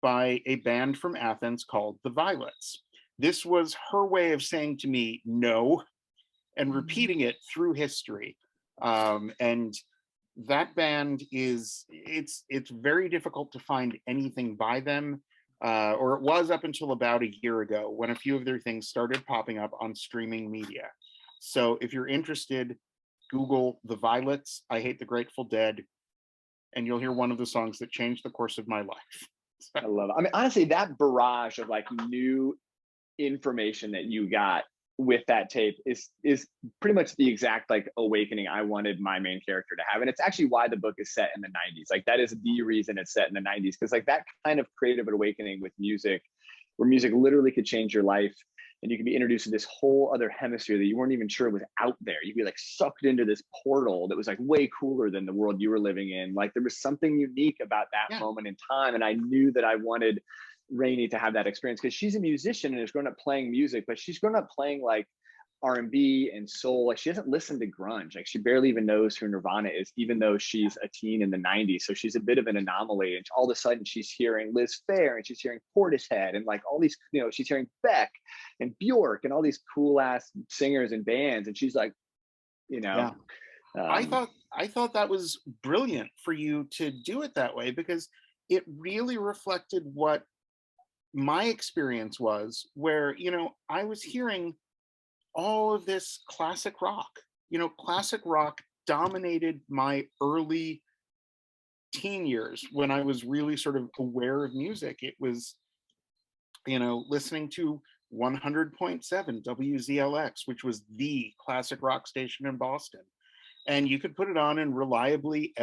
by a band from Athens called The Violets. This was her way of saying to me no and repeating it through history. And that band it's very difficult to find anything by them, or it was up until about a year ago when a few of their things started popping up on streaming media. So if you're interested, Google The Violets, I Hate the Grateful Dead, and you'll hear one of the songs that changed the course of my life. I love it. I mean, honestly, that barrage of like new information that you got with that tape is pretty much the exact like awakening I wanted my main character to have. And it's actually why the book is set in the 90s. Like that is the reason it's set in the 90s, because like that kind of creative awakening with music, where music literally could change your life and you could be introduced to this whole other hemisphere that you weren't even sure was out there. You'd be like sucked into this portal that was like way cooler than the world you were living in. Like there was something unique about that moment in time. And I knew that I wanted Rainey to have that experience because she's a musician and has grown up playing music, but she's grown up playing like R&B and soul. Like, she doesn't listen to grunge. Like, she barely even knows who Nirvana is, even though she's a teen in the 90s. So she's a bit of an anomaly. And all of a sudden she's hearing Liz Phair, and she's hearing Portishead, and like all these, you know, she's hearing Beck and Bjork and all these cool ass singers and bands. And she's like, you know, yeah. I thought that was brilliant for you to do it that way, because it really reflected what my experience was, where, you know, I was hearing all of this classic rock. You know, classic rock dominated my early teen years when I was really sort of aware of music. It was, you know, listening to 100.7 WZLX, which was the classic rock station in Boston. And you could put it on, and reliably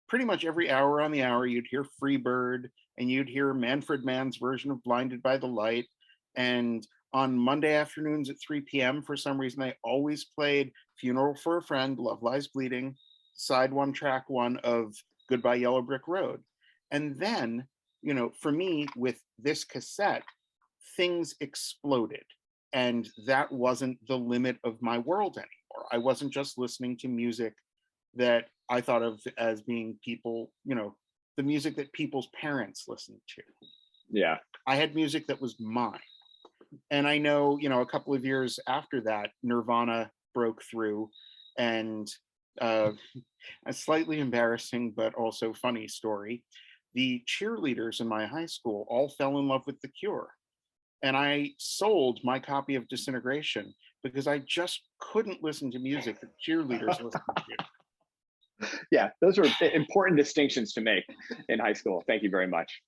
pretty much every hour on the hour, you'd hear Freebird, and you'd hear Manfred Mann's version of Blinded by the Light. And on Monday afternoons at 3 p.m., for some reason, they always played Funeral for a Friend, Love Lies Bleeding, side one, track one of Goodbye Yellow Brick Road. And then, you know, for me, with this cassette, things exploded. And that wasn't the limit of my world anymore. I wasn't just listening to music that I thought of as being people, you know, the music that people's parents listened to. Yeah. I had music that was mine. And I know, you know, a couple of years after that, Nirvana broke through, and a slightly embarrassing but also funny story. The cheerleaders in my high school all fell in love with The Cure. And I sold my copy of Disintegration because I just couldn't listen to music that cheerleaders listened to. Yeah, those are important distinctions to make in high school. Thank you very much.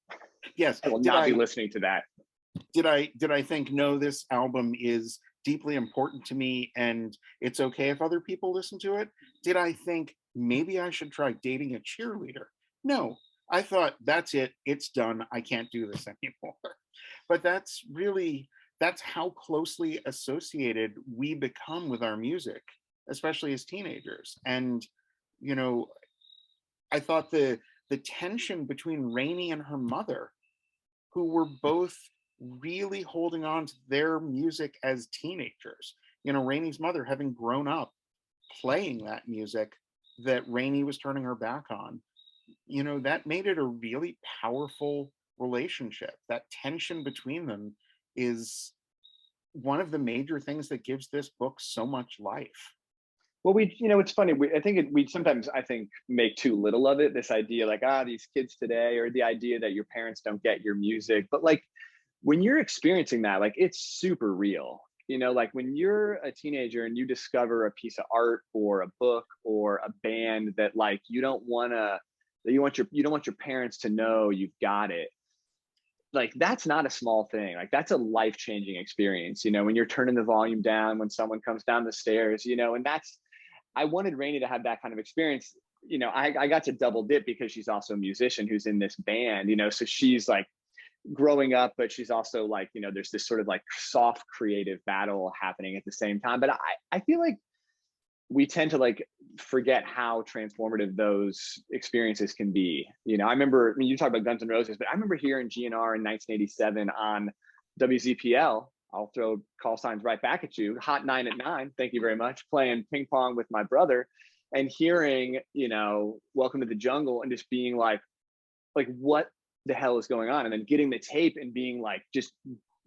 Yes. I will not be listening to that. Did I think, no, this album is deeply important to me and it's okay if other people listen to it? Did I think maybe I should try dating a cheerleader? No, I thought, that's it, it's done, I can't do this anymore. But that's how closely associated we become with our music, especially as teenagers. And, you know, I thought the tension between Rainey and her mother, who were both really holding on to their music as teenagers. You know, Rainey's mother having grown up playing that music that Rainey was turning her back on, you know, that made it a really powerful relationship. That tension between them is one of the major things that gives this book so much life. Well, you know, it's funny. We sometimes, I think, make too little of it. This idea, like, these kids today, or the idea that your parents don't get your music. But like, when you're experiencing that, like, it's super real. You know, like when you're a teenager and you discover a piece of art or a book or a band that, like, you don't want your parents to know you've got it. Like, that's not a small thing. Like, that's a life-changing experience. You know, when you're turning the volume down when someone comes down the stairs. You know, and I wanted Rainey to have that kind of experience. You know, I got to double dip because she's also a musician who's in this band, you know, so she's like growing up, but she's also like, you know, there's this sort of like soft creative battle happening at the same time. But I feel like we tend to like forget how transformative those experiences can be. You know, I remember, I mean, you talk about Guns N' Roses, but I remember hearing GNR in 1987 on WZPL. I'll throw call signs right back at you. Hot 9 at 9. Thank you very much. Playing ping pong with my brother and hearing, you know, Welcome to the Jungle, and just being like, what the hell is going on? And then getting the tape and being like, just,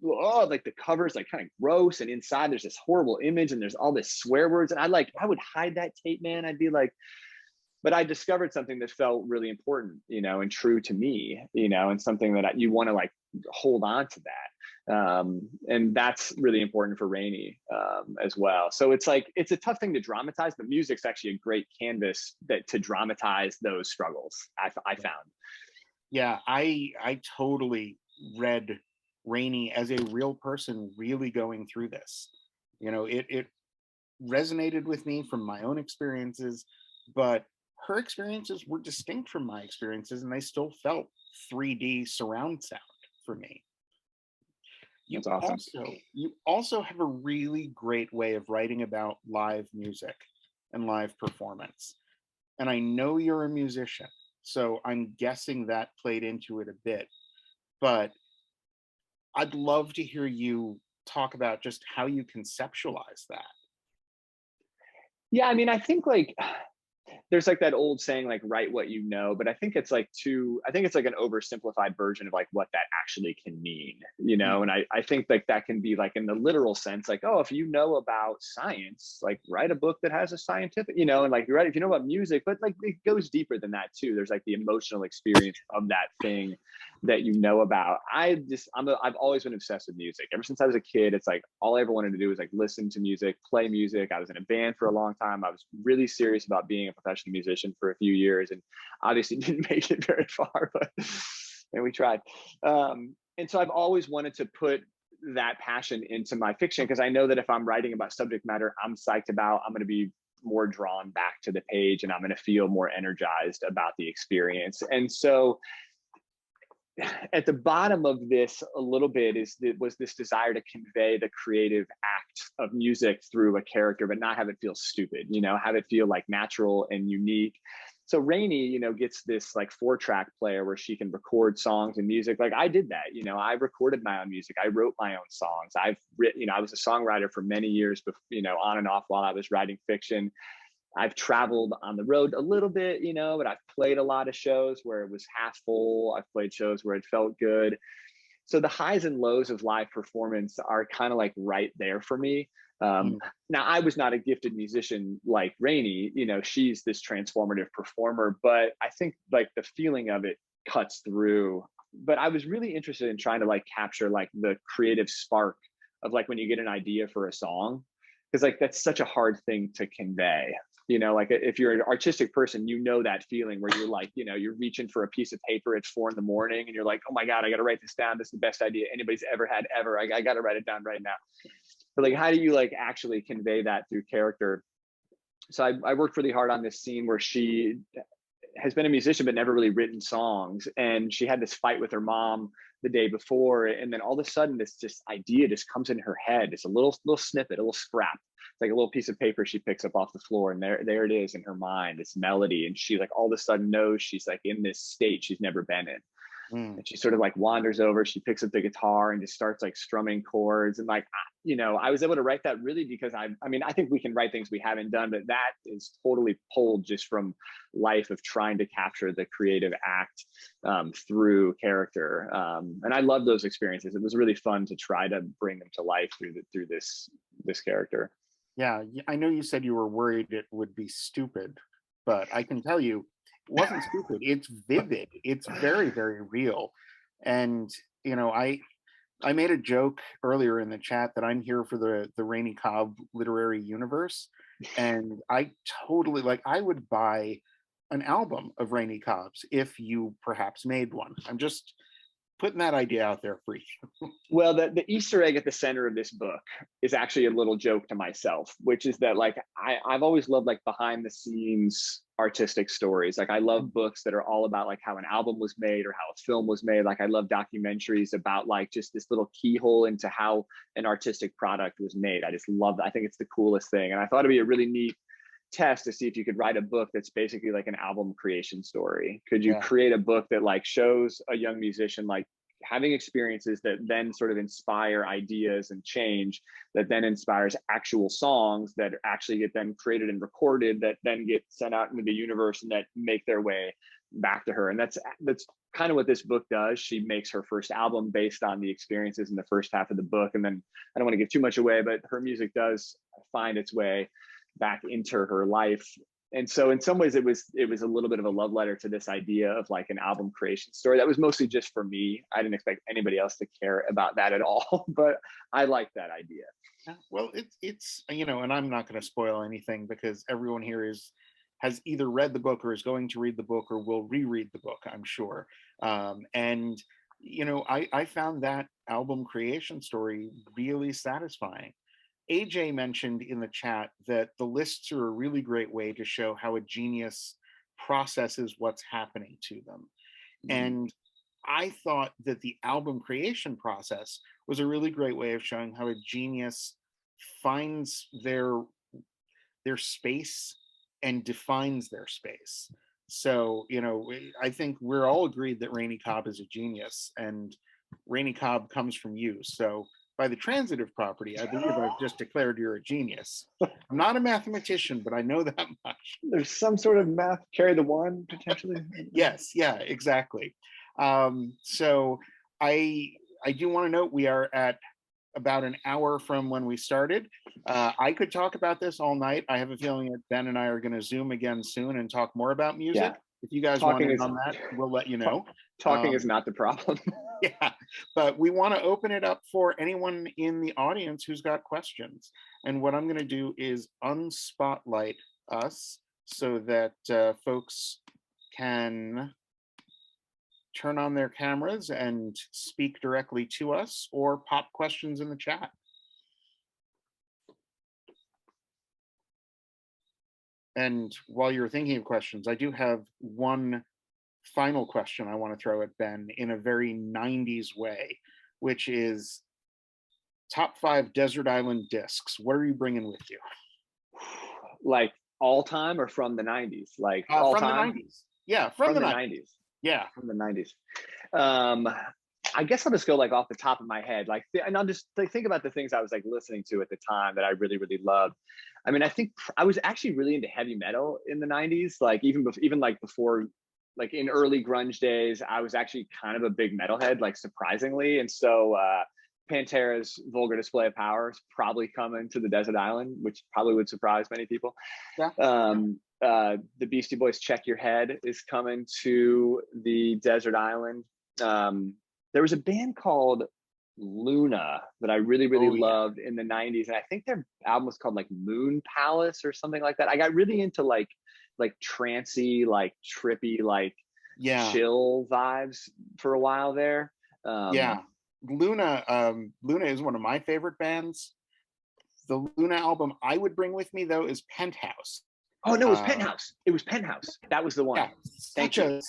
oh, like the cover's like kind of gross. And inside there's this horrible image and there's all this swear words. And I would hide that tape, man. I'd be like, but I discovered something that felt really important, you know, and true to me, you know, and something that you want to like hold on to that. And that's really important for Rainey as well. So it's like, it's a tough thing to dramatize, but music's actually a great canvas to dramatize those struggles, I found. Yeah, I totally read Rainey as a real person really going through this. You know, it resonated with me from my own experiences, but her experiences were distinct from my experiences, and they still felt 3D surround sound for me. That's awesome. You also have a really great way of writing about live music and live performance. And I know you're a musician, so I'm guessing that played into it a bit. But I'd love to hear you talk about just how you conceptualize that. Yeah, I mean, I think like there's like that old saying, like, write what you know, but I think it's like I think it's like an oversimplified version of like what that actually can mean, you know? And I think like that can be like in the literal sense, like, oh, if you know about science, like write a book that has a scientific, you know, and like, right, if you know about music, but like it goes deeper than that too. There's like the emotional experience of that thing that you know about. I've always been obsessed with music. Ever since I was a kid, it's like all I ever wanted to do was like listen to music, play music. I was in a band for a long time. I was really serious about being a professional musician for a few years, and obviously didn't make it very far, but and we tried. And so I've always wanted to put that passion into my fiction, because I know that if I'm writing about subject matter I'm psyched about, I'm going to be more drawn back to the page, and I'm going to feel more energized about the experience. And so at the bottom of this a little bit was this desire to convey the creative act of music through a character, but not have it feel stupid, you know, have it feel like natural and unique. So Rainey, you know, gets this like 4-track player where she can record songs and music. Like I did that, you know, I recorded my own music. I wrote my own songs. I've written, you know, I was a songwriter for many years, you know, on and off while I was writing fiction. I've traveled on the road a little bit, you know, but I've played a lot of shows where it was half full. I've played shows where it felt good. So the highs and lows of live performance are kind of like right there for me. Now, I was not a gifted musician like Rainey, you know, she's this transformative performer, but I think like the feeling of it cuts through. But I was really interested in trying to like capture like the creative spark of like when you get an idea for a song, because like that's such a hard thing to convey. You know, like if you're an artistic person, you know that feeling where you're like, you know, you're reaching for a piece of paper at 4 a.m. and you're like, oh my God, I got to write this down. This is the best idea anybody's ever had ever. I got to write it down right now. But like, how do you like actually convey that through character? So I worked really hard on this scene where she has been a musician but never really written songs, and she had this fight with her mom the day before, and then all of a sudden this just idea just comes in her head. It's a little snippet, a little scrap. It's like a little piece of paper she picks up off the floor, and there it is in her mind, this melody, and she like all of a sudden knows she's like in this state she's never been in. And she sort of like wanders over, she picks up the guitar and just starts like strumming chords. And like, you know, I was able to write that really because I mean, I think we can write things we haven't done, but that is totally pulled just from life of trying to capture the creative act through character. And I love those experiences. It was really fun to try to bring them to life through this character. Yeah, I know you said you were worried it would be stupid, but I can tell you it wasn't stupid. It's vivid. It's very, very real. And you know, I made a joke earlier in the chat that I'm here for the Rainey Cobb literary universe, and I totally like. I would buy an album of Rainey Cobb's if you perhaps made one. I'm just putting that idea out there for you. Well, the Easter egg at the center of this book is actually a little joke to myself, which is that like I've always loved like behind the scenes artistic stories. Like I love books that are all about like how an album was made or how a film was made. Like I love documentaries about like just this little keyhole into how an artistic product was made. I just love that. I think it's the coolest thing. And I thought it'd be a really neat test to see if you could write a book that's basically like an album creation story. Could you create a book that like shows a young musician like having experiences that then sort of inspire ideas and change, that then inspires actual songs that actually get then created and recorded, that then get sent out into the universe and that make their way back to her? And that's kind of what this book does. She makes her first album based on the experiences in the first half of the book, and then I don't want to give too much away, but her music does find its way back into her life. And so in some ways it was a little bit of a love letter to this idea of like an album creation story that was mostly just for me. I didn't expect anybody else to care about that at all, but I like that idea. Well, it's you know, and I'm not going to spoil anything because everyone here has either read the book or is going to read the book or will reread the book, I'm sure. And you know, I found that album creation story really satisfying. AJ mentioned in the chat that the lists are a really great way to show how a genius processes what's happening to them. And I thought that the album creation process was a really great way of showing how a genius finds their space and defines their space. So, you know, I think we're all agreed that Rainey Cobb is a genius, and Rainey Cobb comes from you. So by the transitive property, I believe I've just declared you're a genius. I'm not a mathematician, but I know that much. There's some sort of math, carry the one potentially. Yes, yeah, exactly. So I do want to note we are at about an hour from when we started. I could talk about this all night. I have a feeling that Ben and I are going to Zoom again soon and talk more about music. Yeah. If you guys want in on that, we'll let you know. Talking is not the problem. Yeah, but we want to open it up for anyone in the audience who's got questions. And what I'm going to do is unspotlight us so that folks can turn on their cameras and speak directly to us or pop questions in the chat. And while you're thinking of questions, I do have one final question I want to throw at Ben in a very 90s way, which is top 5 desert island discs. What are you bringing with you? Like all time or from the 90s? Like all from time? the 90s. Yeah, from the 90s. Yeah, from the 90s. I guess I'll just go like off the top of my head, like, and I'll just like think about the things I was like listening to at the time that I really, really loved. I mean, I think I was actually really into heavy metal in the 90s, like even like before, like in early grunge days, I was actually kind of a big metalhead, like surprisingly. And so Pantera's Vulgar Display of Power is probably coming to the desert island, which probably would surprise many people. Yeah. The Beastie Boys' Check Your Head is coming to the desert island. There was a band called Luna that I really, really loved in the 90s. And I think their album was called like Moon Palace or something like that. I got really into like trancey, like trippy, like chill vibes for a while there. Luna is one of my favorite bands. The Luna album I would bring with me though is Penthouse. Oh no, it was Penthouse. It was Penthouse. That was the one. Yeah, such a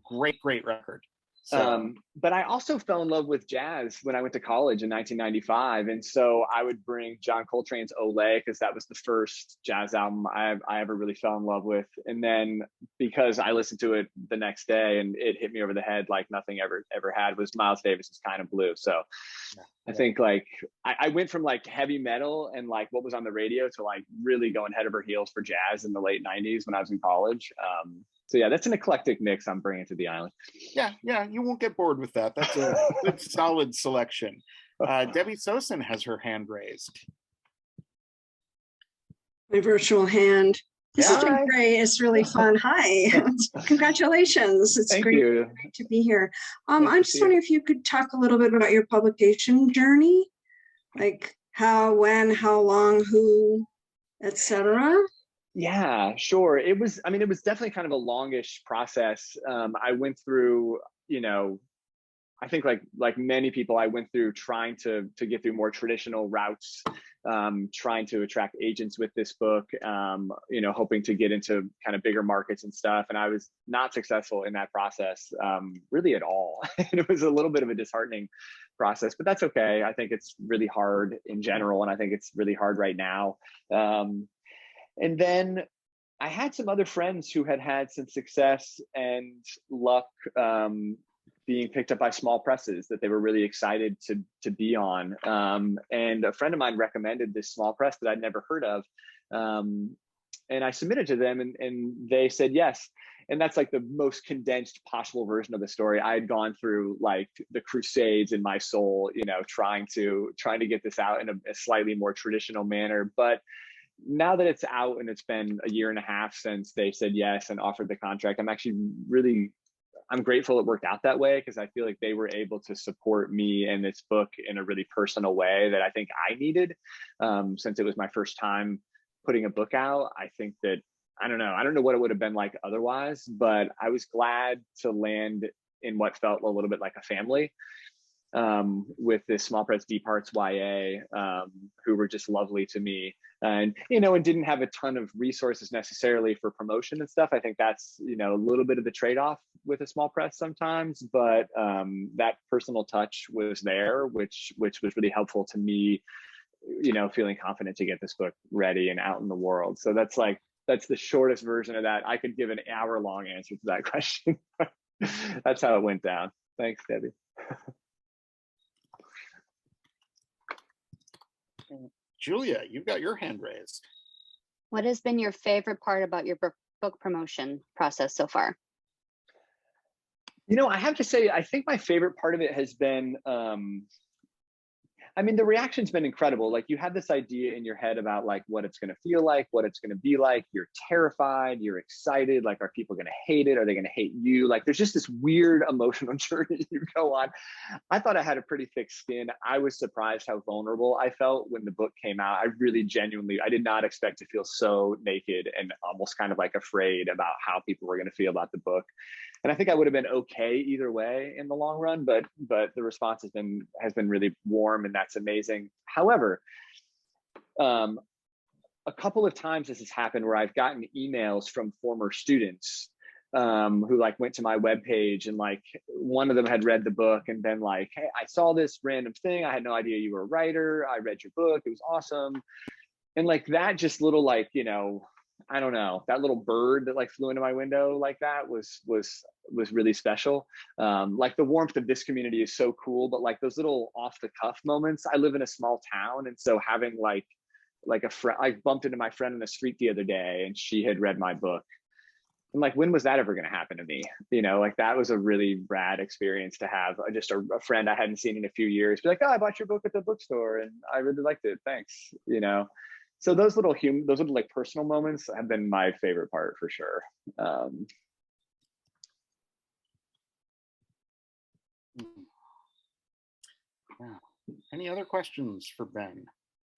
great record. So. But I also fell in love with jazz when I went to college in 1995. And so I would bring John Coltrane's Olé, because that was the first jazz album I ever really fell in love with. And then because I listened to it the next day and it hit me over the head like nothing ever had, was Miles Davis's Kind of Blue. So I think like I went from like heavy metal and like what was on the radio to like really going head over heels for jazz in the late 90s when I was in college. So yeah, that's an eclectic mix I'm bringing to the island. Yeah, you won't get bored with that. That's a good, solid selection. Debbie Sosin has her hand raised. My virtual hand. This has been great. It's really fun. Hi. Congratulations. It's great to be here. I'm just wondering if you could talk a little bit about your publication journey, like how, when, how long, who, etc. Yeah, sure. It was definitely kind of a longish process. I went through, I think like many people, I went through trying to get through more traditional routes, trying to attract agents with this book, hoping to get into kind of bigger markets and stuff. And I was not successful in that process, really at all. And it was a little bit of a disheartening process, but that's okay. I think it's really hard in general. And I think it's really hard right now. And then I had some other friends who had some success and luck being picked up by small presses that they were really excited to be on. And a friend of mine recommended this small press that I'd never heard of. And I submitted to them and they said yes. And that's like the most condensed possible version of the story. I had gone through like the crusades in my soul, trying to get this out in a slightly more traditional manner. But now that it's out and it's been a year and a half since they said yes and offered the contract, I'm grateful it worked out that way, because I feel like they were able to support me and this book in a really personal way that I think I needed, since it was my first time putting a book out. I think that, I don't know what it would have been like otherwise, but I was glad to land in what felt a little bit like a family. With this small press Deep Hearts YA, who were just lovely to me, and and didn't have a ton of resources necessarily for promotion and stuff. I think that's a little bit of the trade-off with a small press sometimes, but that personal touch was there, which was really helpful to me, feeling confident to get this book ready and out in the world. So that's the shortest version of that. I could give an hour-long answer to that question. That's how it went down. Thanks, Debbie. Julia, you've got your hand raised. What has been your favorite part about your book promotion process so far? You know, I have to say, I think my favorite part of it has been, I mean, the reaction's been incredible. Like, you have this idea in your head about like what it's going to feel like, what it's going to be like. You're terrified, you're excited. Like, are people going to hate it? Are they going to hate you? Like, there's just this weird emotional journey you go on. I thought I had a pretty thick skin. I was surprised how vulnerable I felt when the book came out. I really genuinely, I did not expect to feel so naked and almost kind of like afraid about how people were going to feel about the book. And I think I would have been okay either way in the long run, but the response has been really warm, and that's amazing. However, a couple of times this has happened where I've gotten emails from former students who like went to my webpage, and like one of them had read the book and been like, "Hey, I saw this random thing. I had no idea you were a writer. I read your book. It was awesome." And like that just little, like, you know, I don't know, that little bird that like flew into my window like that was really special. Like, the warmth of this community is so cool, but like those little off the cuff moments. I live in a small town, and so having like a friend, I bumped into my friend in the street the other day, and she had read my book. And like, when was that ever going to happen to me? You know, like that was a really rad experience to have. Just a friend I hadn't seen in a few years be like, "Oh, I bought your book at the bookstore and I really liked it. Thanks." You know. So those little like personal moments have been my favorite part for sure. Any other questions for Ben?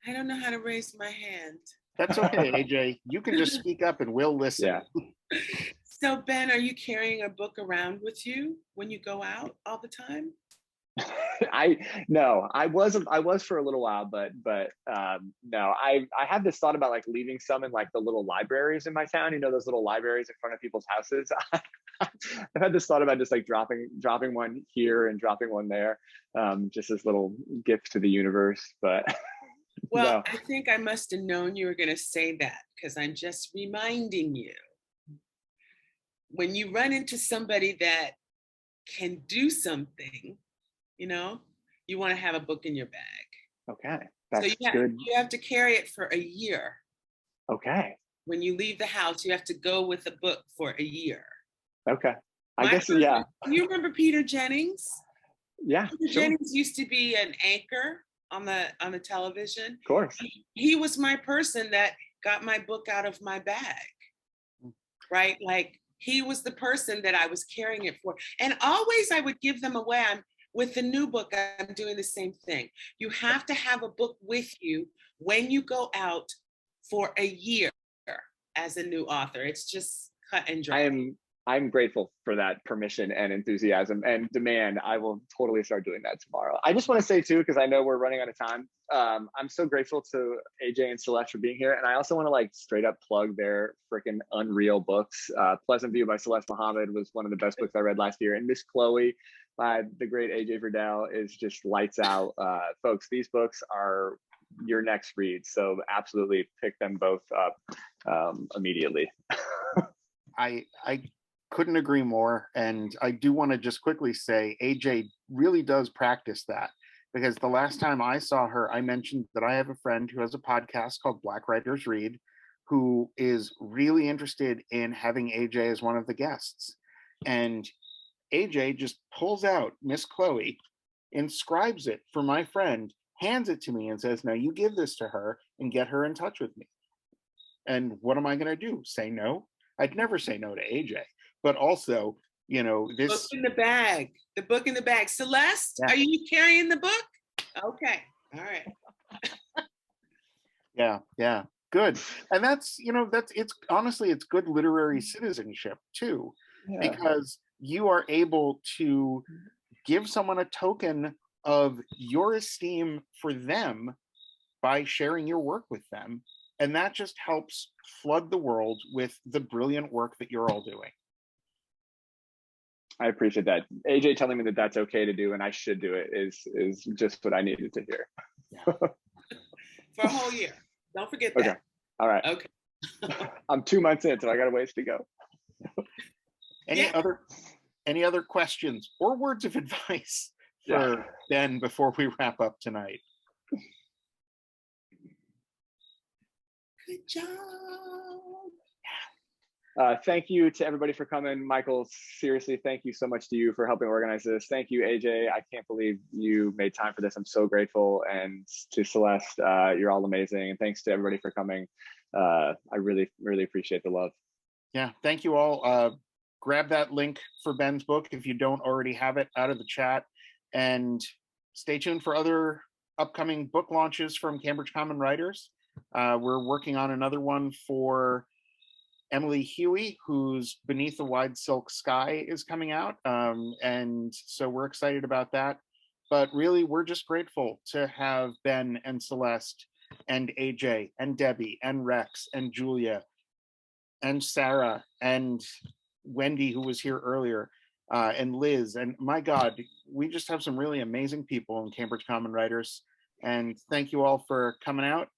I don't know how to raise my hand. That's okay, AJ. You can just speak up and we'll listen. Yeah. So Ben, are you carrying a book around with you when you go out all the time? No, I was for a little while, but no, I have this thought about like leaving some in like the little libraries in my town, you know, those little libraries in front of people's houses. I've had this thought about just like dropping one here and dropping one there, just as little gifts to the universe. But well, no. I think I must have known you were going to say that, because I'm just reminding you, when you run into somebody that can do something, you know, you want to have a book in your bag. Okay, that's so good. You have to carry it for a year. Okay. When you leave the house, you have to go with a book for a year. Okay. I guess, yeah. You remember Peter Jennings? Yeah. Peter Jennings used to be an anchor on the television. Of course. He was my person that got my book out of my bag, right? Like, he was the person that I was carrying it for. And always I would give them away. With the new book, I'm doing the same thing. You have to have a book with you when you go out for a year as a new author. It's just cut and dry. I'm grateful for that permission and enthusiasm and demand. I will totally start doing that tomorrow. I just want to say too, because I know we're running out of time, I'm so grateful to AJ and Celeste for being here. And I also want to like straight up plug their freaking unreal books. Pleasant View by Celeste Muhammad was one of the best books I read last year. And Miss Chloe by the great AJ Verdell is just lights out. Folks, these books are your next read. So absolutely pick them both up immediately. I couldn't agree more. And I do want to just quickly say AJ really does practice that, because the last time I saw her, I mentioned that I have a friend who has a podcast called Black Writers Read, who is really interested in having AJ as one of the guests. And AJ just pulls out Miss Chloe, inscribes it for my friend, hands it to me and says, "Now you give this to her and get her in touch with me." And what am I going to do? Say no? I'd never say no to AJ. But also, you know, this book in the bag. The book in the bag. Celeste, yeah. Are you carrying the book? Okay. All right. Yeah. Good. And that's, you know, it's honestly, it's good literary citizenship too, because you are able to give someone a token of your esteem for them by sharing your work with them. And that just helps flood the world with the brilliant work that you're all doing. I appreciate that. AJ telling me that that's okay to do and I should do it is just what I needed to hear. Yeah. For a whole year. Don't forget that. Okay. All right. Okay. I'm 2 months in, so I got a ways to go. Any other questions or words of advice for Ben before we wrap up tonight? Good job. Thank you to everybody for coming. Michael, seriously, thank you so much to you for helping organize this. Thank you, AJ. I can't believe you made time for this. I'm so grateful. And to Celeste, you're all amazing. And thanks to everybody for coming. I really, really appreciate the love. Yeah, thank you all. Grab that link for Ben's book if you don't already have it out of the chat. And stay tuned for other upcoming book launches from Cambridge Common Writers. We're working on another one for Emily Huey, whose Beneath the Wide Silk Sky is coming out. And so we're excited about that. But really, we're just grateful to have Ben and Celeste and AJ and Debbie and Rex and Julia and Sarah and Wendy, who was here earlier, and Liz. And my God, we just have some really amazing people in Cambridge Common Writers. And thank you all for coming out.